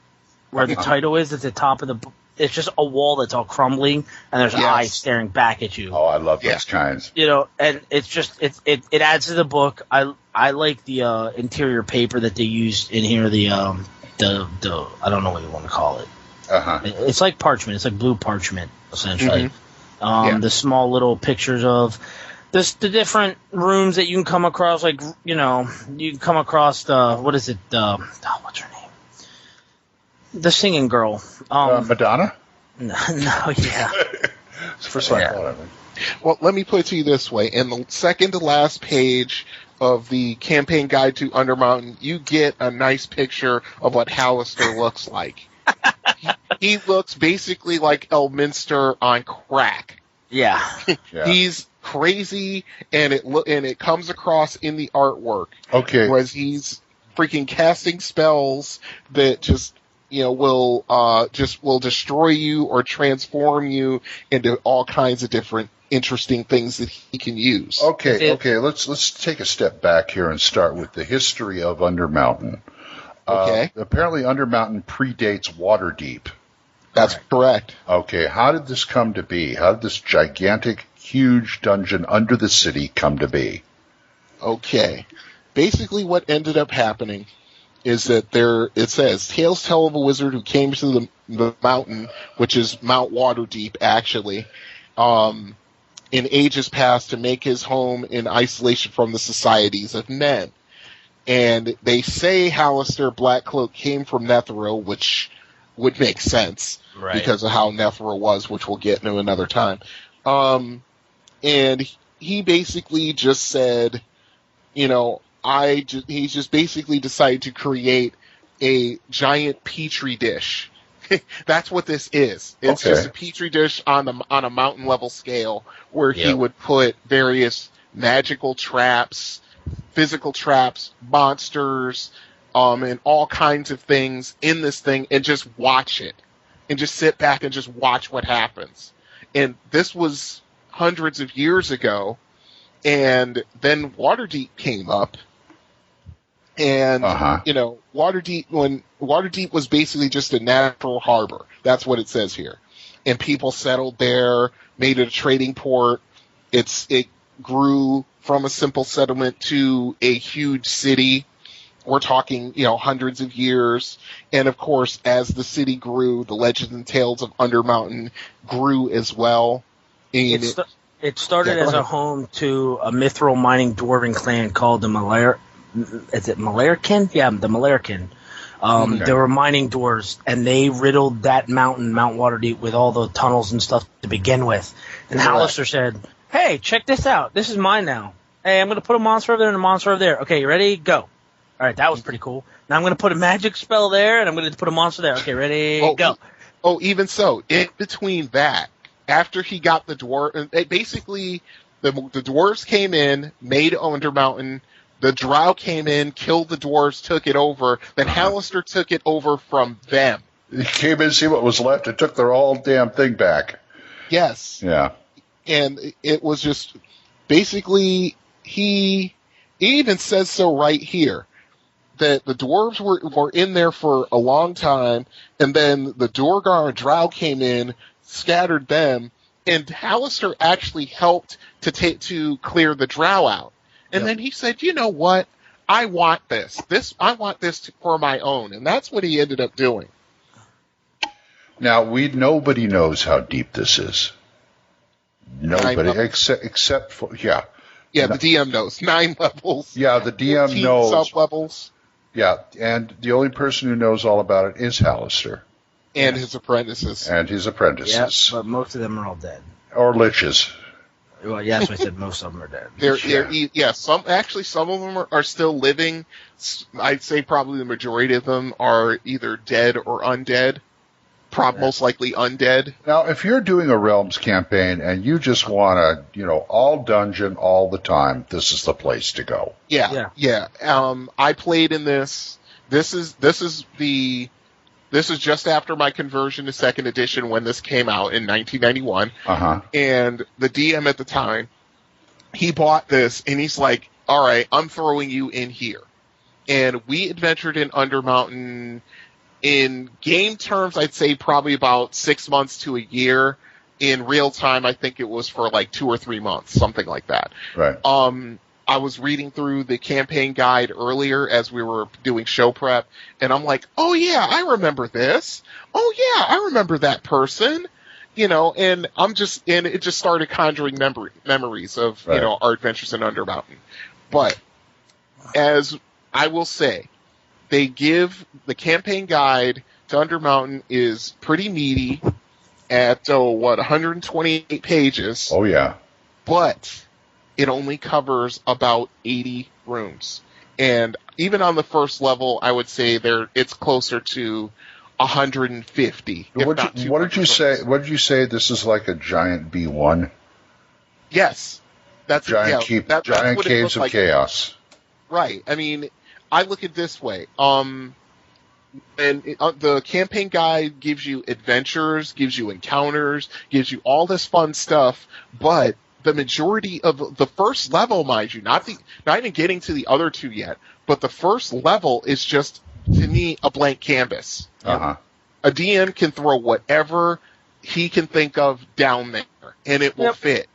where the title is at the top of the book. It's just a wall that's all crumbling, and there's eyes staring back at you. Oh, I love those kinds. And it's just it adds to the book. I like the interior paper that they used in here. The I don't know what you want to call it. It's like parchment. It's like blue parchment essentially. Mm-hmm. The small little pictures of the different rooms that you can come across. Like you can come across what's her name? The singing girl. Madonna? No, yeah. It's the first time I thought of it. Well, let me put it to you this way. In the second to last page of the campaign guide to Undermountain, you get a nice picture of what Hallister looks like. He looks basically like Elminster on crack. Yeah. He's crazy, and it comes across in the artwork. Okay. Whereas he's freaking casting spells that just will destroy you or transform you into all kinds of different interesting things that he can use. Okay. Let's take a step back here and start with the history of Undermountain. Okay. Apparently, Undermountain predates Waterdeep. That's correct. Okay. How did this come to be? How did this gigantic, huge dungeon under the city come to be? Okay. Basically, what ended up happening is that it says, Tales tell of a wizard who came to the mountain, which is Mount Waterdeep, actually, in ages past to make his home in isolation from the societies of men. And they say Hallister Blackcloak came from Netheril, which would make sense because of how Netheril was, which we'll get into another time. And he basically just said, you know, he's just basically decided to create a giant petri dish. That's what this is. It's just a petri dish on a mountain level scale where he would put various magical traps, physical traps, monsters, and all kinds of things in this thing and just watch it. And just sit back and just watch what happens. And this was hundreds of years ago, and then Waterdeep came up. And, you know, when Waterdeep was basically just a natural harbor. That's what it says here. And people settled there, made it a trading port. It grew from a simple settlement to a huge city. We're talking, you know, hundreds of years. And, of course, as the city grew, the legends and tales of Undermountain grew as well. And it started as a home to a mithril mining dwarven clan called the Is it Malarkin? Yeah, the Malarkin. They were mining dwarves, and they riddled that mountain, Mount Waterdeep, with all the tunnels and stuff to begin with. And Hallister said, hey, check this out. This is mine now. Hey, I'm going to put a monster over there and a monster over there. Okay, you ready? Go. All right, that was pretty cool. Now I'm going to put a magic spell there, and I'm going to put a monster there. Okay, ready? Go. Even so, in between that, after he got the dwarf, basically the dwarves came in, made Undermountain. The Drow came in, killed the dwarves, took it over. Then Hallister took it over from them. He came in to see what was left and took their whole damn thing back. Yes. Yeah. And it was just basically he even says so right here that the dwarves were in there for a long time, and then the Duergar and Drow came in, scattered them, and Hallister actually helped to clear the Drow out. And then he said, you know what? I want this. I want this for my own. And that's what he ended up doing. Now, nobody knows how deep this is. Nobody, except for, Yeah, the DM knows. 9 levels. Yeah, the DM knows. Sub-levels. Yeah, and the only person who knows all about it is Hallister. And his apprentices. Yes, but most of them are all dead. Or liches. Well, yes, I said most of them are dead. Some of them are still living. I'd say probably the majority of them are either dead or undead. Most likely undead. Now, if you're doing a Realms campaign and you just want to, all dungeon all the time, this is the place to go. Yeah. I played in this. This is just after my conversion to 2nd edition when this came out in 1991. And the DM at the time, he bought this, and he's like, all right, I'm throwing you in here. And we adventured in Undermountain. In game terms, I'd say probably about 6 months to a year. In real time, I think it was for like 2 or 3 months, something like that. Right. I was reading through the campaign guide earlier as we were doing show prep, and I'm like, oh yeah, I remember this. Oh yeah, I remember that person. And it just started conjuring memories of, our adventures in Undermountain. But, as I will say, they give the campaign guide to Undermountain is pretty meaty at, 128 pages. Oh yeah. But it only covers about 80 rooms. And even on the first level, I would say it's closer to 150. What did you say? What did you say? This is like a giant B1? Yes. That's giant caves of chaos. Right. I mean, I look at it this way. The campaign guide gives you adventures, gives you encounters, gives you all this fun stuff, but the majority of the first level, mind you, not even getting to the other two yet, but the first level is just, to me, a blank canvas. A DM can throw whatever he can think of down there, and it will fit.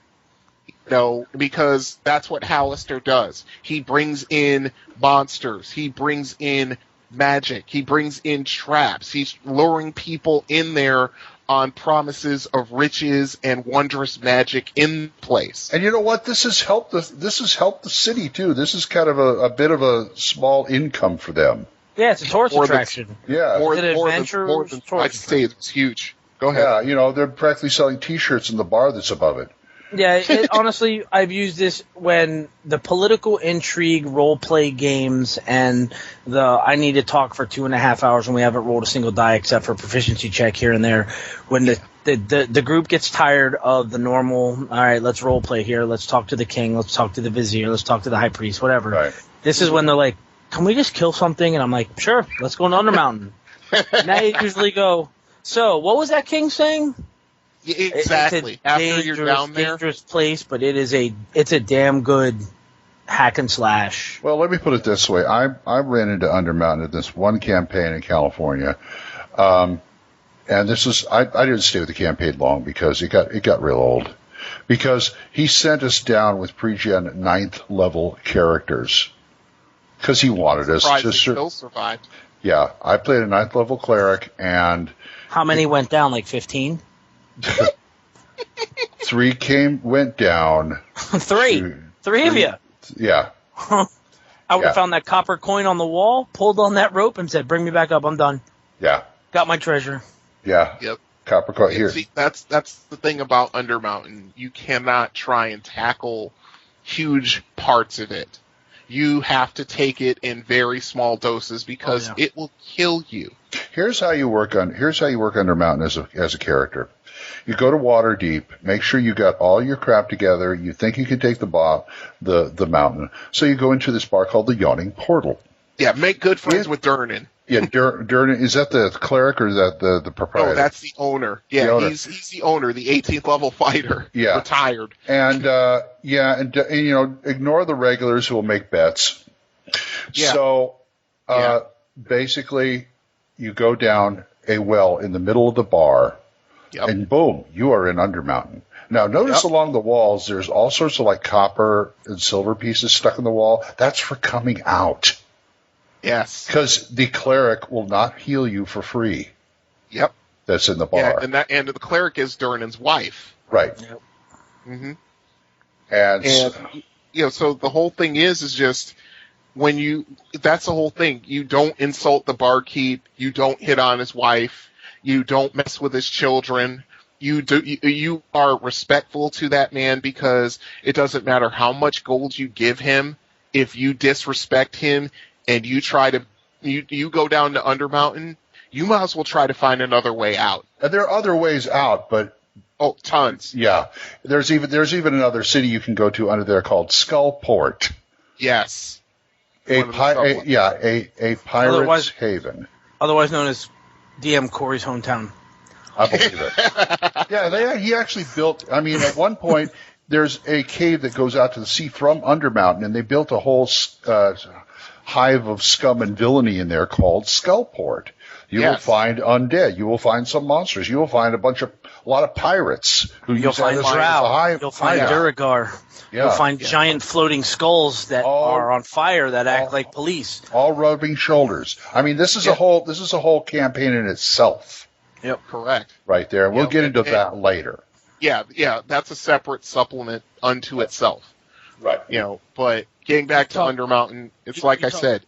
Because that's what Hallister does. He brings in monsters. He brings in magic. He brings in traps. He's luring people in there on promises of riches and wondrous magic in place. And you know what? This has helped the city too. This is kind of a bit of a small income for them. Yeah, it's a tourist attraction. I'd say it's huge. Go ahead. Yeah, they're practically selling T-shirts in the bar that's above it. Yeah, honestly, I've used this when the political intrigue role-play games and the I need to talk for 2.5 hours when we haven't rolled a single die except for proficiency check here and there. When the group gets tired of the normal, all right, let's role-play here, let's talk to the king, let's talk to the vizier, let's talk to the high priest, whatever. Right. This is when they're like, can we just kill something? And I'm like, sure, let's go to Undermountain. And I usually go, so what was that king saying? Exactly. After you're down there, dangerous place, but it's a damn good hack and slash. Well, let me put it this way: I ran into Undermountain at this one campaign in California, and this is I didn't stay with the campaign long because it got real old. Because he sent us down with pre-gen 9th level characters because he wanted us to still survive. Yeah, I played a 9th level cleric, and how many went down? Like 15. 3 went down. Three of you. Yeah. I would have found that copper coin on the wall, pulled on that rope, and said, "Bring me back up. I'm done." Yeah. Got my treasure. Yeah. Yep. Copper coin here. See, that's the thing about Undermountain. You cannot try and tackle huge parts of it. You have to take it in very small doses because it will kill you. Here's how you work Undermountain as a character. You go to Waterdeep, make sure you got all your crap together, you think you can take the mountain. So you go into this bar called the Yawning Portal. Yeah, make good friends with Durnan. Yeah, Durnan, is that the cleric or is that the proprietor? No, that's the owner. Yeah, the owner. He's the owner, the 18th level fighter. Yeah. Retired. And ignore the regulars who will make bets. Yeah. So basically you go down a well in the middle of the bar. Yep. And boom, you are in Undermountain. Now, notice along the walls, there's all sorts of like copper and silver pieces stuck in the wall. That's for coming out. Yes. Because the cleric will not heal you for free. Yep. That's in the bar. Yeah, and the cleric is Durnan's wife. Right. Yep. Mm-hmm. And so the whole thing is just that's the whole thing. You don't insult the barkeep. You don't hit on his wife. You don't mess with his children. You are respectful to that man because it doesn't matter how much gold you give him. If you disrespect him and you try to you go down to Undermountain, you might as well try to find another way out. And there are other ways out, but tons. Yeah, there's even another city you can go to under there called Skullport. Yes, a pirate's haven, otherwise known as DM Corey's hometown. I believe it. Yeah, he actually built. I mean, at one point, there's a cave that goes out to the sea from Undermountain, and they built a whole hive of scum and villainy in there called Skullport. You will find undead. You will find some monsters. You will find a lot of pirates. You'll find Drow. You'll find Duragar. Yeah. You'll find giant floating skulls that are on fire that act like police. All rubbing shoulders. I mean, this is a whole campaign in itself. Yep, correct. Right there. We'll get into that later. Yeah, that's a separate supplement unto itself. Right. But getting back to Undermountain, it's like I said.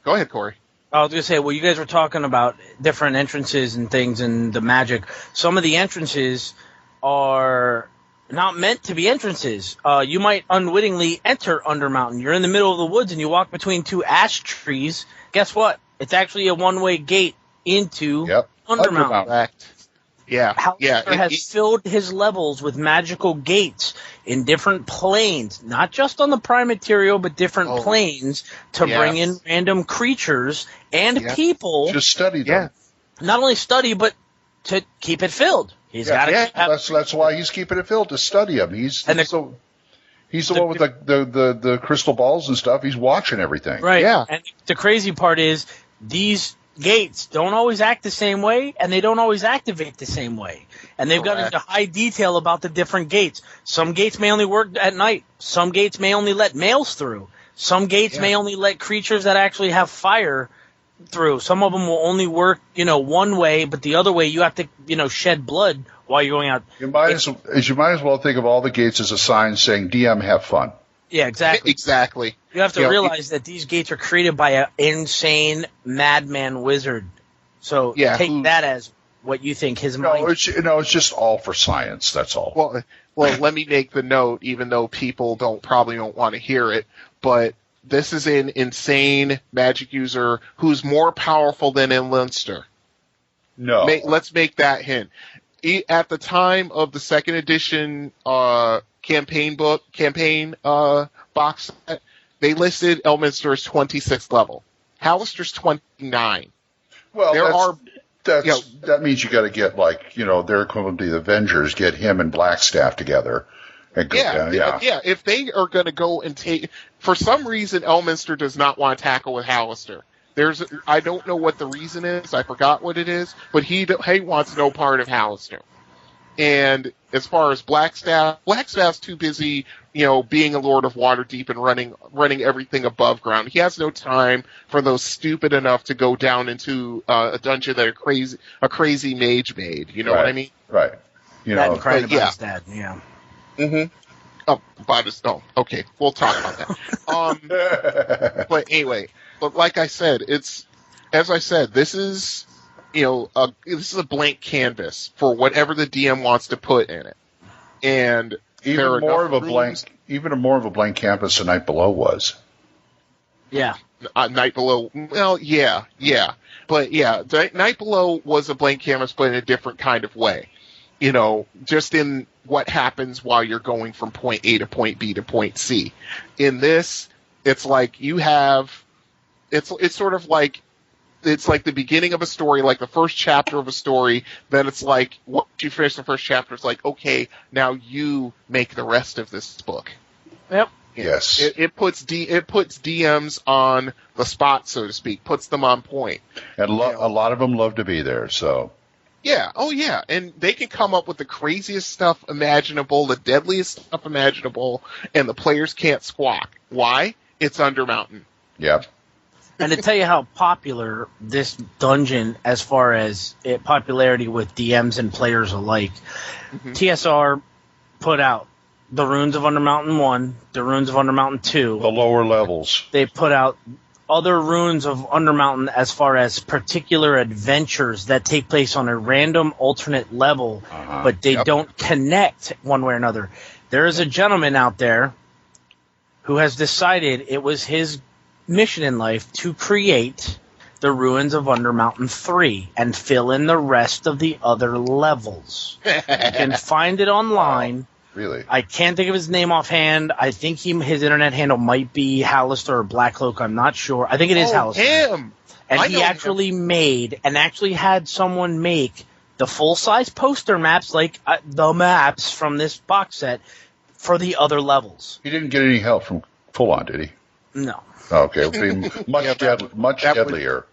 Go ahead, Corey. I was going to say, well, you guys were talking about different entrances and things and the magic. Some of the entrances are not meant to be entrances. You might unwittingly enter Undermountain. You're in the middle of the woods and you walk between two ash trees. Guess what? It's actually a one-way gate into Undermountain. Yeah. Hauser has filled his levels with magical gates in different planes, not just on the prime material, but different planes to bring in random creatures and people. Just study them. Not only study, but to keep it filled. He's got to. That's why he's keeping it filled, to study them. He's the one with the crystal balls and stuff. He's watching everything. Right. Yeah. And the crazy part is these gates don't always act the same way, and they don't always activate the same way. And they've got into high detail about the different gates. Some gates may only work at night. Some gates may only let males through. Some gates may only let creatures that actually have fire through. Some of them will only work, one way, but the other way you have to, shed blood while you're going out. You might as well think of all the gates as a sign saying DM have fun. Yeah, exactly. Exactly. You have to realize that these gates are created by an insane madman wizard. So take that as what you think his mind. It's just all for science. That's all. Well, let me make the note, even though people probably don't want to hear it, but this is an insane magic user who's more powerful than in Leinster. No. Let's make that hint. At the time of the second edition campaign box set, they listed Elminster as 26th level. Hallister's 29. Well, that means you got to get their equivalent to the Avengers, get him and Blackstaff together. And go down. Yeah. If they are going to go and take, for some reason, Elminster does not want to tackle with Hallister. I don't know what the reason is. I forgot what it is, but he wants no part of Hallister. And as far as Blackstaff's too busy, being a Lord of Waterdeep and running everything above ground. He has no time for those stupid enough to go down into a dungeon that a crazy mage made. You know what I mean? Right. That and crying about his dad. Yeah. Mm-hmm. Oh, about his. Oh, okay. We'll talk about that. But anyway, like I said, this is. This is a blank canvas for whatever the DM wants to put in it, and even more of a blank canvas than Night Below was. Yeah, Night Below. Well, yeah, but Night Below was a blank canvas, but in a different kind of way. Just in what happens while you're going from point A to point B to point C. In this, it's like you have. It's sort of like. It's like the beginning of a story, like the first chapter of a story. Then it's like, once you finish the first chapter, it's like, okay, now you make the rest of this book. Yep. Yes. It puts DMs on the spot, so to speak, puts them on point. And a lot of them love to be there, so. Yeah. Oh, yeah. And they can come up with the craziest stuff imaginable, the deadliest stuff imaginable, and the players can't squawk. Why? It's Undermountain. Yep. And to tell you how popular this dungeon, as far as popularity with DMs and players alike, TSR put out the Runes of Undermountain 1, the Runes of Undermountain 2. The lower levels. They put out other Runes of Undermountain as far as particular adventures that take place on a random alternate level, but they don't connect one way or another. There is a gentleman out there who has decided it was his mission in life to create the Ruins of Undermountain 3 and fill in the rest of the other levels. You can find it online. Wow. Really? I can't think of his name offhand. I think his internet handle might be Hallister or Blackcloak. I'm not sure. I think it is Hallister. Him! And he actually had someone make the full-size poster maps, like the maps from this box set, for the other levels. He didn't get any help from Full On, did he? No. Okay, it would be much deadlier.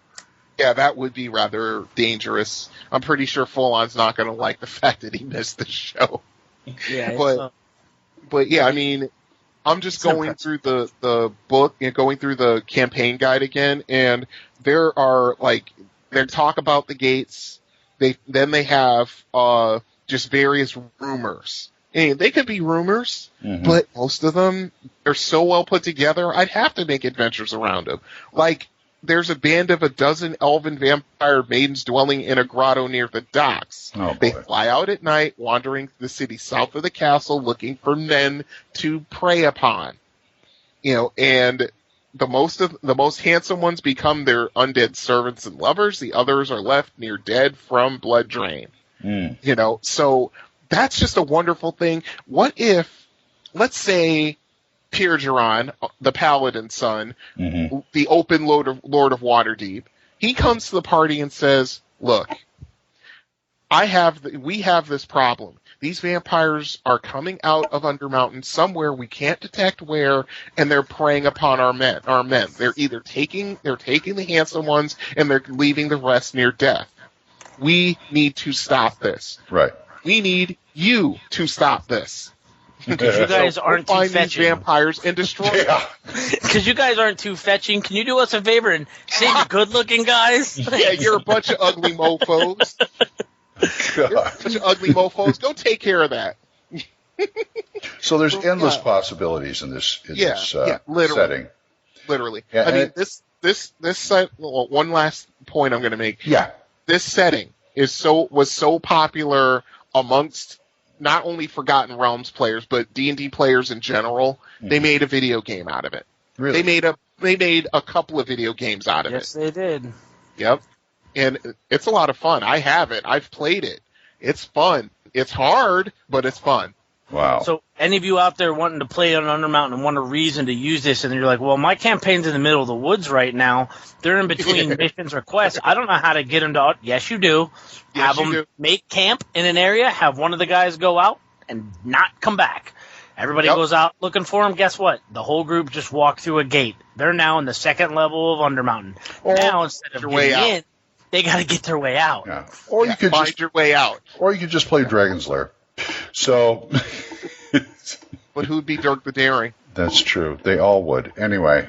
That would be rather dangerous. I'm pretty sure Full On's not going to like the fact that he missed the show. Yeah, but yeah, I mean, I'm just going through the book and going through the campaign guide again, and there are they talk about the gates. They have just various rumors. And they could be rumors, but most of them are so well put together, I'd have to make adventures around them. Like, there's a band of 12 elven vampire maidens dwelling in a grotto near the docks. Oh, they fly out at night, wandering the city south of the castle, looking for men to prey upon. And the most handsome ones become their undead servants and lovers. The others are left near dead from blood drain. So that's just a wonderful thing. What if, let's say, Pierre Geron, the Paladin's son, the open Lord of Waterdeep, he comes to the party and says, "Look, we have this problem. These vampires are coming out of Undermountain somewhere we can't detect where, and they're preying upon our men. They're either taking the handsome ones and they're leaving the rest near death. We need to stop this. Right. We need you to stop this." Because you guys aren't too find these fetching. vampires and destroy them. Because you guys aren't too fetching. Can you do us a favor and save the good-looking guys? Yeah, you're a bunch of ugly mofos. You're a bunch of ugly mofos. Go take care of that. So there's endless possibilities in this literally. setting. Literally. Yeah, I mean, this set. Well, one last point I'm going to make. Yeah. This setting was so popular amongst not only Forgotten Realms players but D&D players in general. They made a video game out of it. Really? They made a couple of video games out of it. Yes, they did. Yep. And it's a lot of fun. I have it. I've played it. It's fun. It's hard, but it's fun. Wow. So any of you out there wanting to play on Undermountain and want a reason to use this, and you're like, well, my campaign's in the middle of the woods right now. They're in between missions or quests. I don't know how to get them to... Yes, you do. Have them make camp in an area, have one of the guys go out and not come back. Everybody goes out looking for them. Guess what? The whole group just walked through a gate. They're now in the second level of Undermountain. Now, instead of getting in, they got to get their way out. Yeah. Or you could find your way out. Or you could just play Dragon's Lair. So... But who'd be Dirk the Daring? That's true. They all would. Anyway,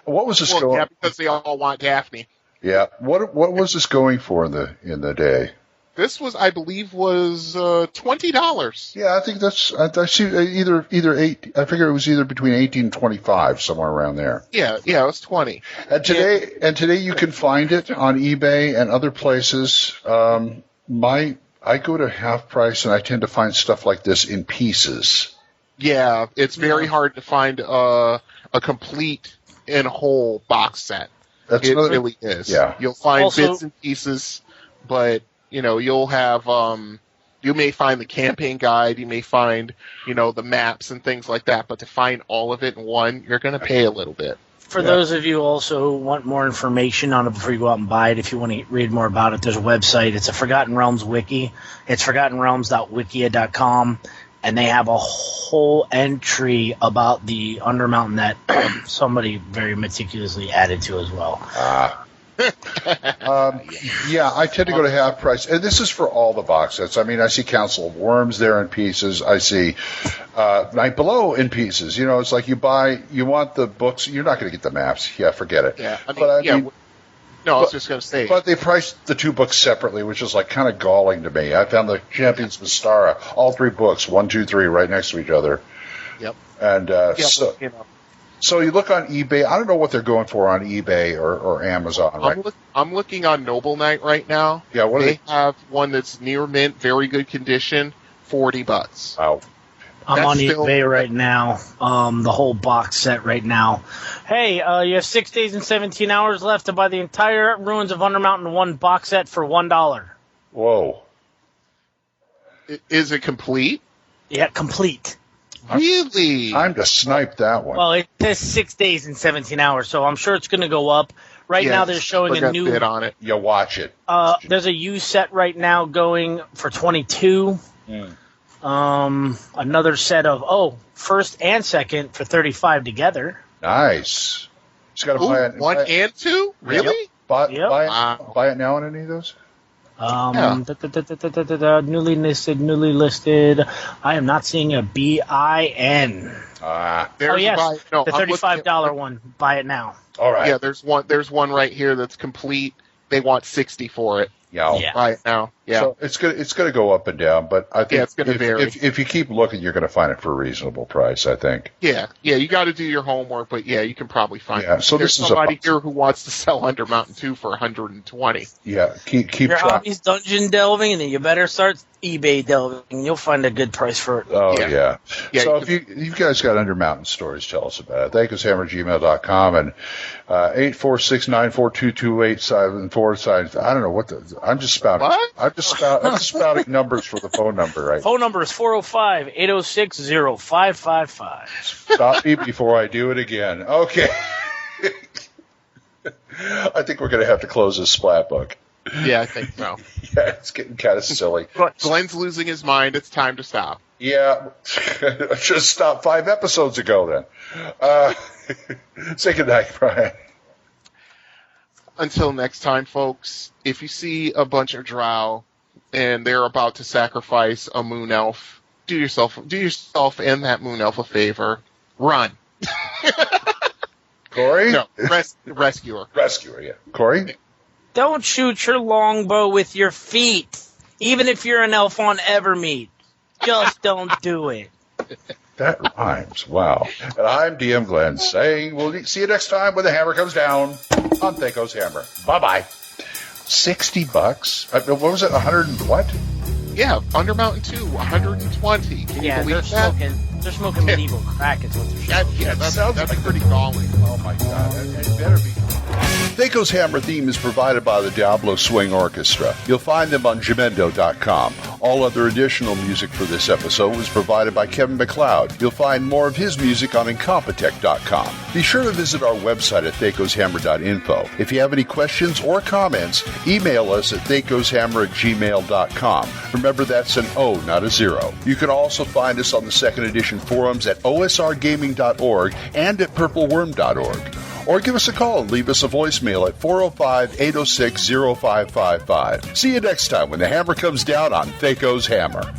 what was this going? Yeah, because they all want Daphne. Yeah. What was this going for in the day? This was, I believe, $20. Yeah, I think that's. I see either eight. I figure it was either between 18 and 25, somewhere around there. Yeah, it was 20. And today you can find it on eBay and other places. I go to Half Price and I tend to find stuff like this in pieces. Yeah, it's very hard to find a complete and whole box set. It really is. Yeah. You'll find bits and pieces, but you'll have you may find the campaign guide, you may find the maps and things like that, but to find all of it in one, you're going to pay a little bit. For those of you who also want more information on it before you go out and buy it, if you want to read more about it, there's a website. It's a Forgotten Realms wiki. It's forgottenrealms.wikia.com, and they have a whole entry about the Undermountain that somebody very meticulously added to as well. Yeah, I tend to go to Half Price, and this is for all the box sets. I mean, I see Council of Worms there in pieces. I see Night Below in pieces. It's like you want the books. You're not going to get the maps. Yeah, forget it. Yeah, I was just going to say. But they priced the two books separately, which is like kind of galling to me. I found the Champions Mystara, all three books, 1, 2, 3, right next to each other. Yep. And So you look on eBay. I don't know what they're going for on eBay or Amazon. Right? I'm looking on Noble Knight right now. Yeah, what they have one that's near mint, very good condition, $40. Wow. I'm on eBay right now. The whole box set right now. Hey, you have 6 days and 17 hours left to buy the entire Ruins of Undermountain 1 box set for $1. Whoa. Is it complete? Yeah, complete. Really? Time to snipe that one. Well, it says 6 days and 17 hours, so I'm sure it's going to go up. Right now, they're showing a new bid on it. You watch it. There's a U set right now going for $22. Another set of first and second for $35 together. Nice. Just got to buy it. 1 and 2? Really? Yep. Buy it now on any of those? Newly listed. I am not seeing a BIN. There's the $35 one. Buy it now. All right. Yeah, there's one right here that's complete. They want $60 for it. Yeah. Right now. Yeah. So it's going to go up and down, but I think it's going to vary. If you keep looking, you're going to find it for a reasonable price, I think. Yeah. You got to do your homework, but you can probably find it. So there's somebody here who wants to sell Undermountain 2 for $120. Yeah. Keep your trying. hobby's dungeon delving, and then you better start eBay delving. You'll find a good price for it. Oh yeah. So if you guys got Undermountain stories, tell us about it. THACOshammer@gmail.com and 846-942-2874. I don't know what I'm just spouting. What? I'm just spouting numbers for the phone number, right? Phone number is 405-806-0555. Stop me before I do it again. Okay. I think we're going to have to close this splat book. Yeah, I think so. Yeah, it's getting kind of silly. Glen's losing his mind. It's time to stop. Yeah. I should have stopped 5 episodes ago then. Say goodnight, Brian. Until next time, folks, if you see a bunch of drow and they're about to sacrifice a moon elf, do yourself and that Moon Elf a favor. Run. Corey? No, rescuer. Rescuer, yeah. Corey? Don't shoot your longbow with your feet, even if you're an elf on Evermeet. Just don't do it. That rhymes. Wow. And I'm DM Glen saying we'll see you next time when the hammer comes down on THACO's Hammer. Bye-bye. $60? What was it? 100 and what? Yeah, Under Mountain 2, 120. Can you believe that? They're smoking medieval crack is what they're smoking. That's pretty galling. Oh my God. It better be. THACO's Hammer theme is provided by the Diablo Swing Orchestra. You'll find them on Jamendo.com. All other additional music for this episode was provided by Kevin MacLeod. You'll find more of his music on Incompetech.com. Be sure to visit our website at THACOsHammer.info. If you have any questions or comments, email us at THACOsHammer@gmail.com. Remember, that's an O, not a 0. You can also find us on the second edition forums at osrgaming.org and at purpleworm.org. Or give us a call and leave us a voicemail at 405-806-0555. See you next time when the hammer comes down on THACO's Hammer.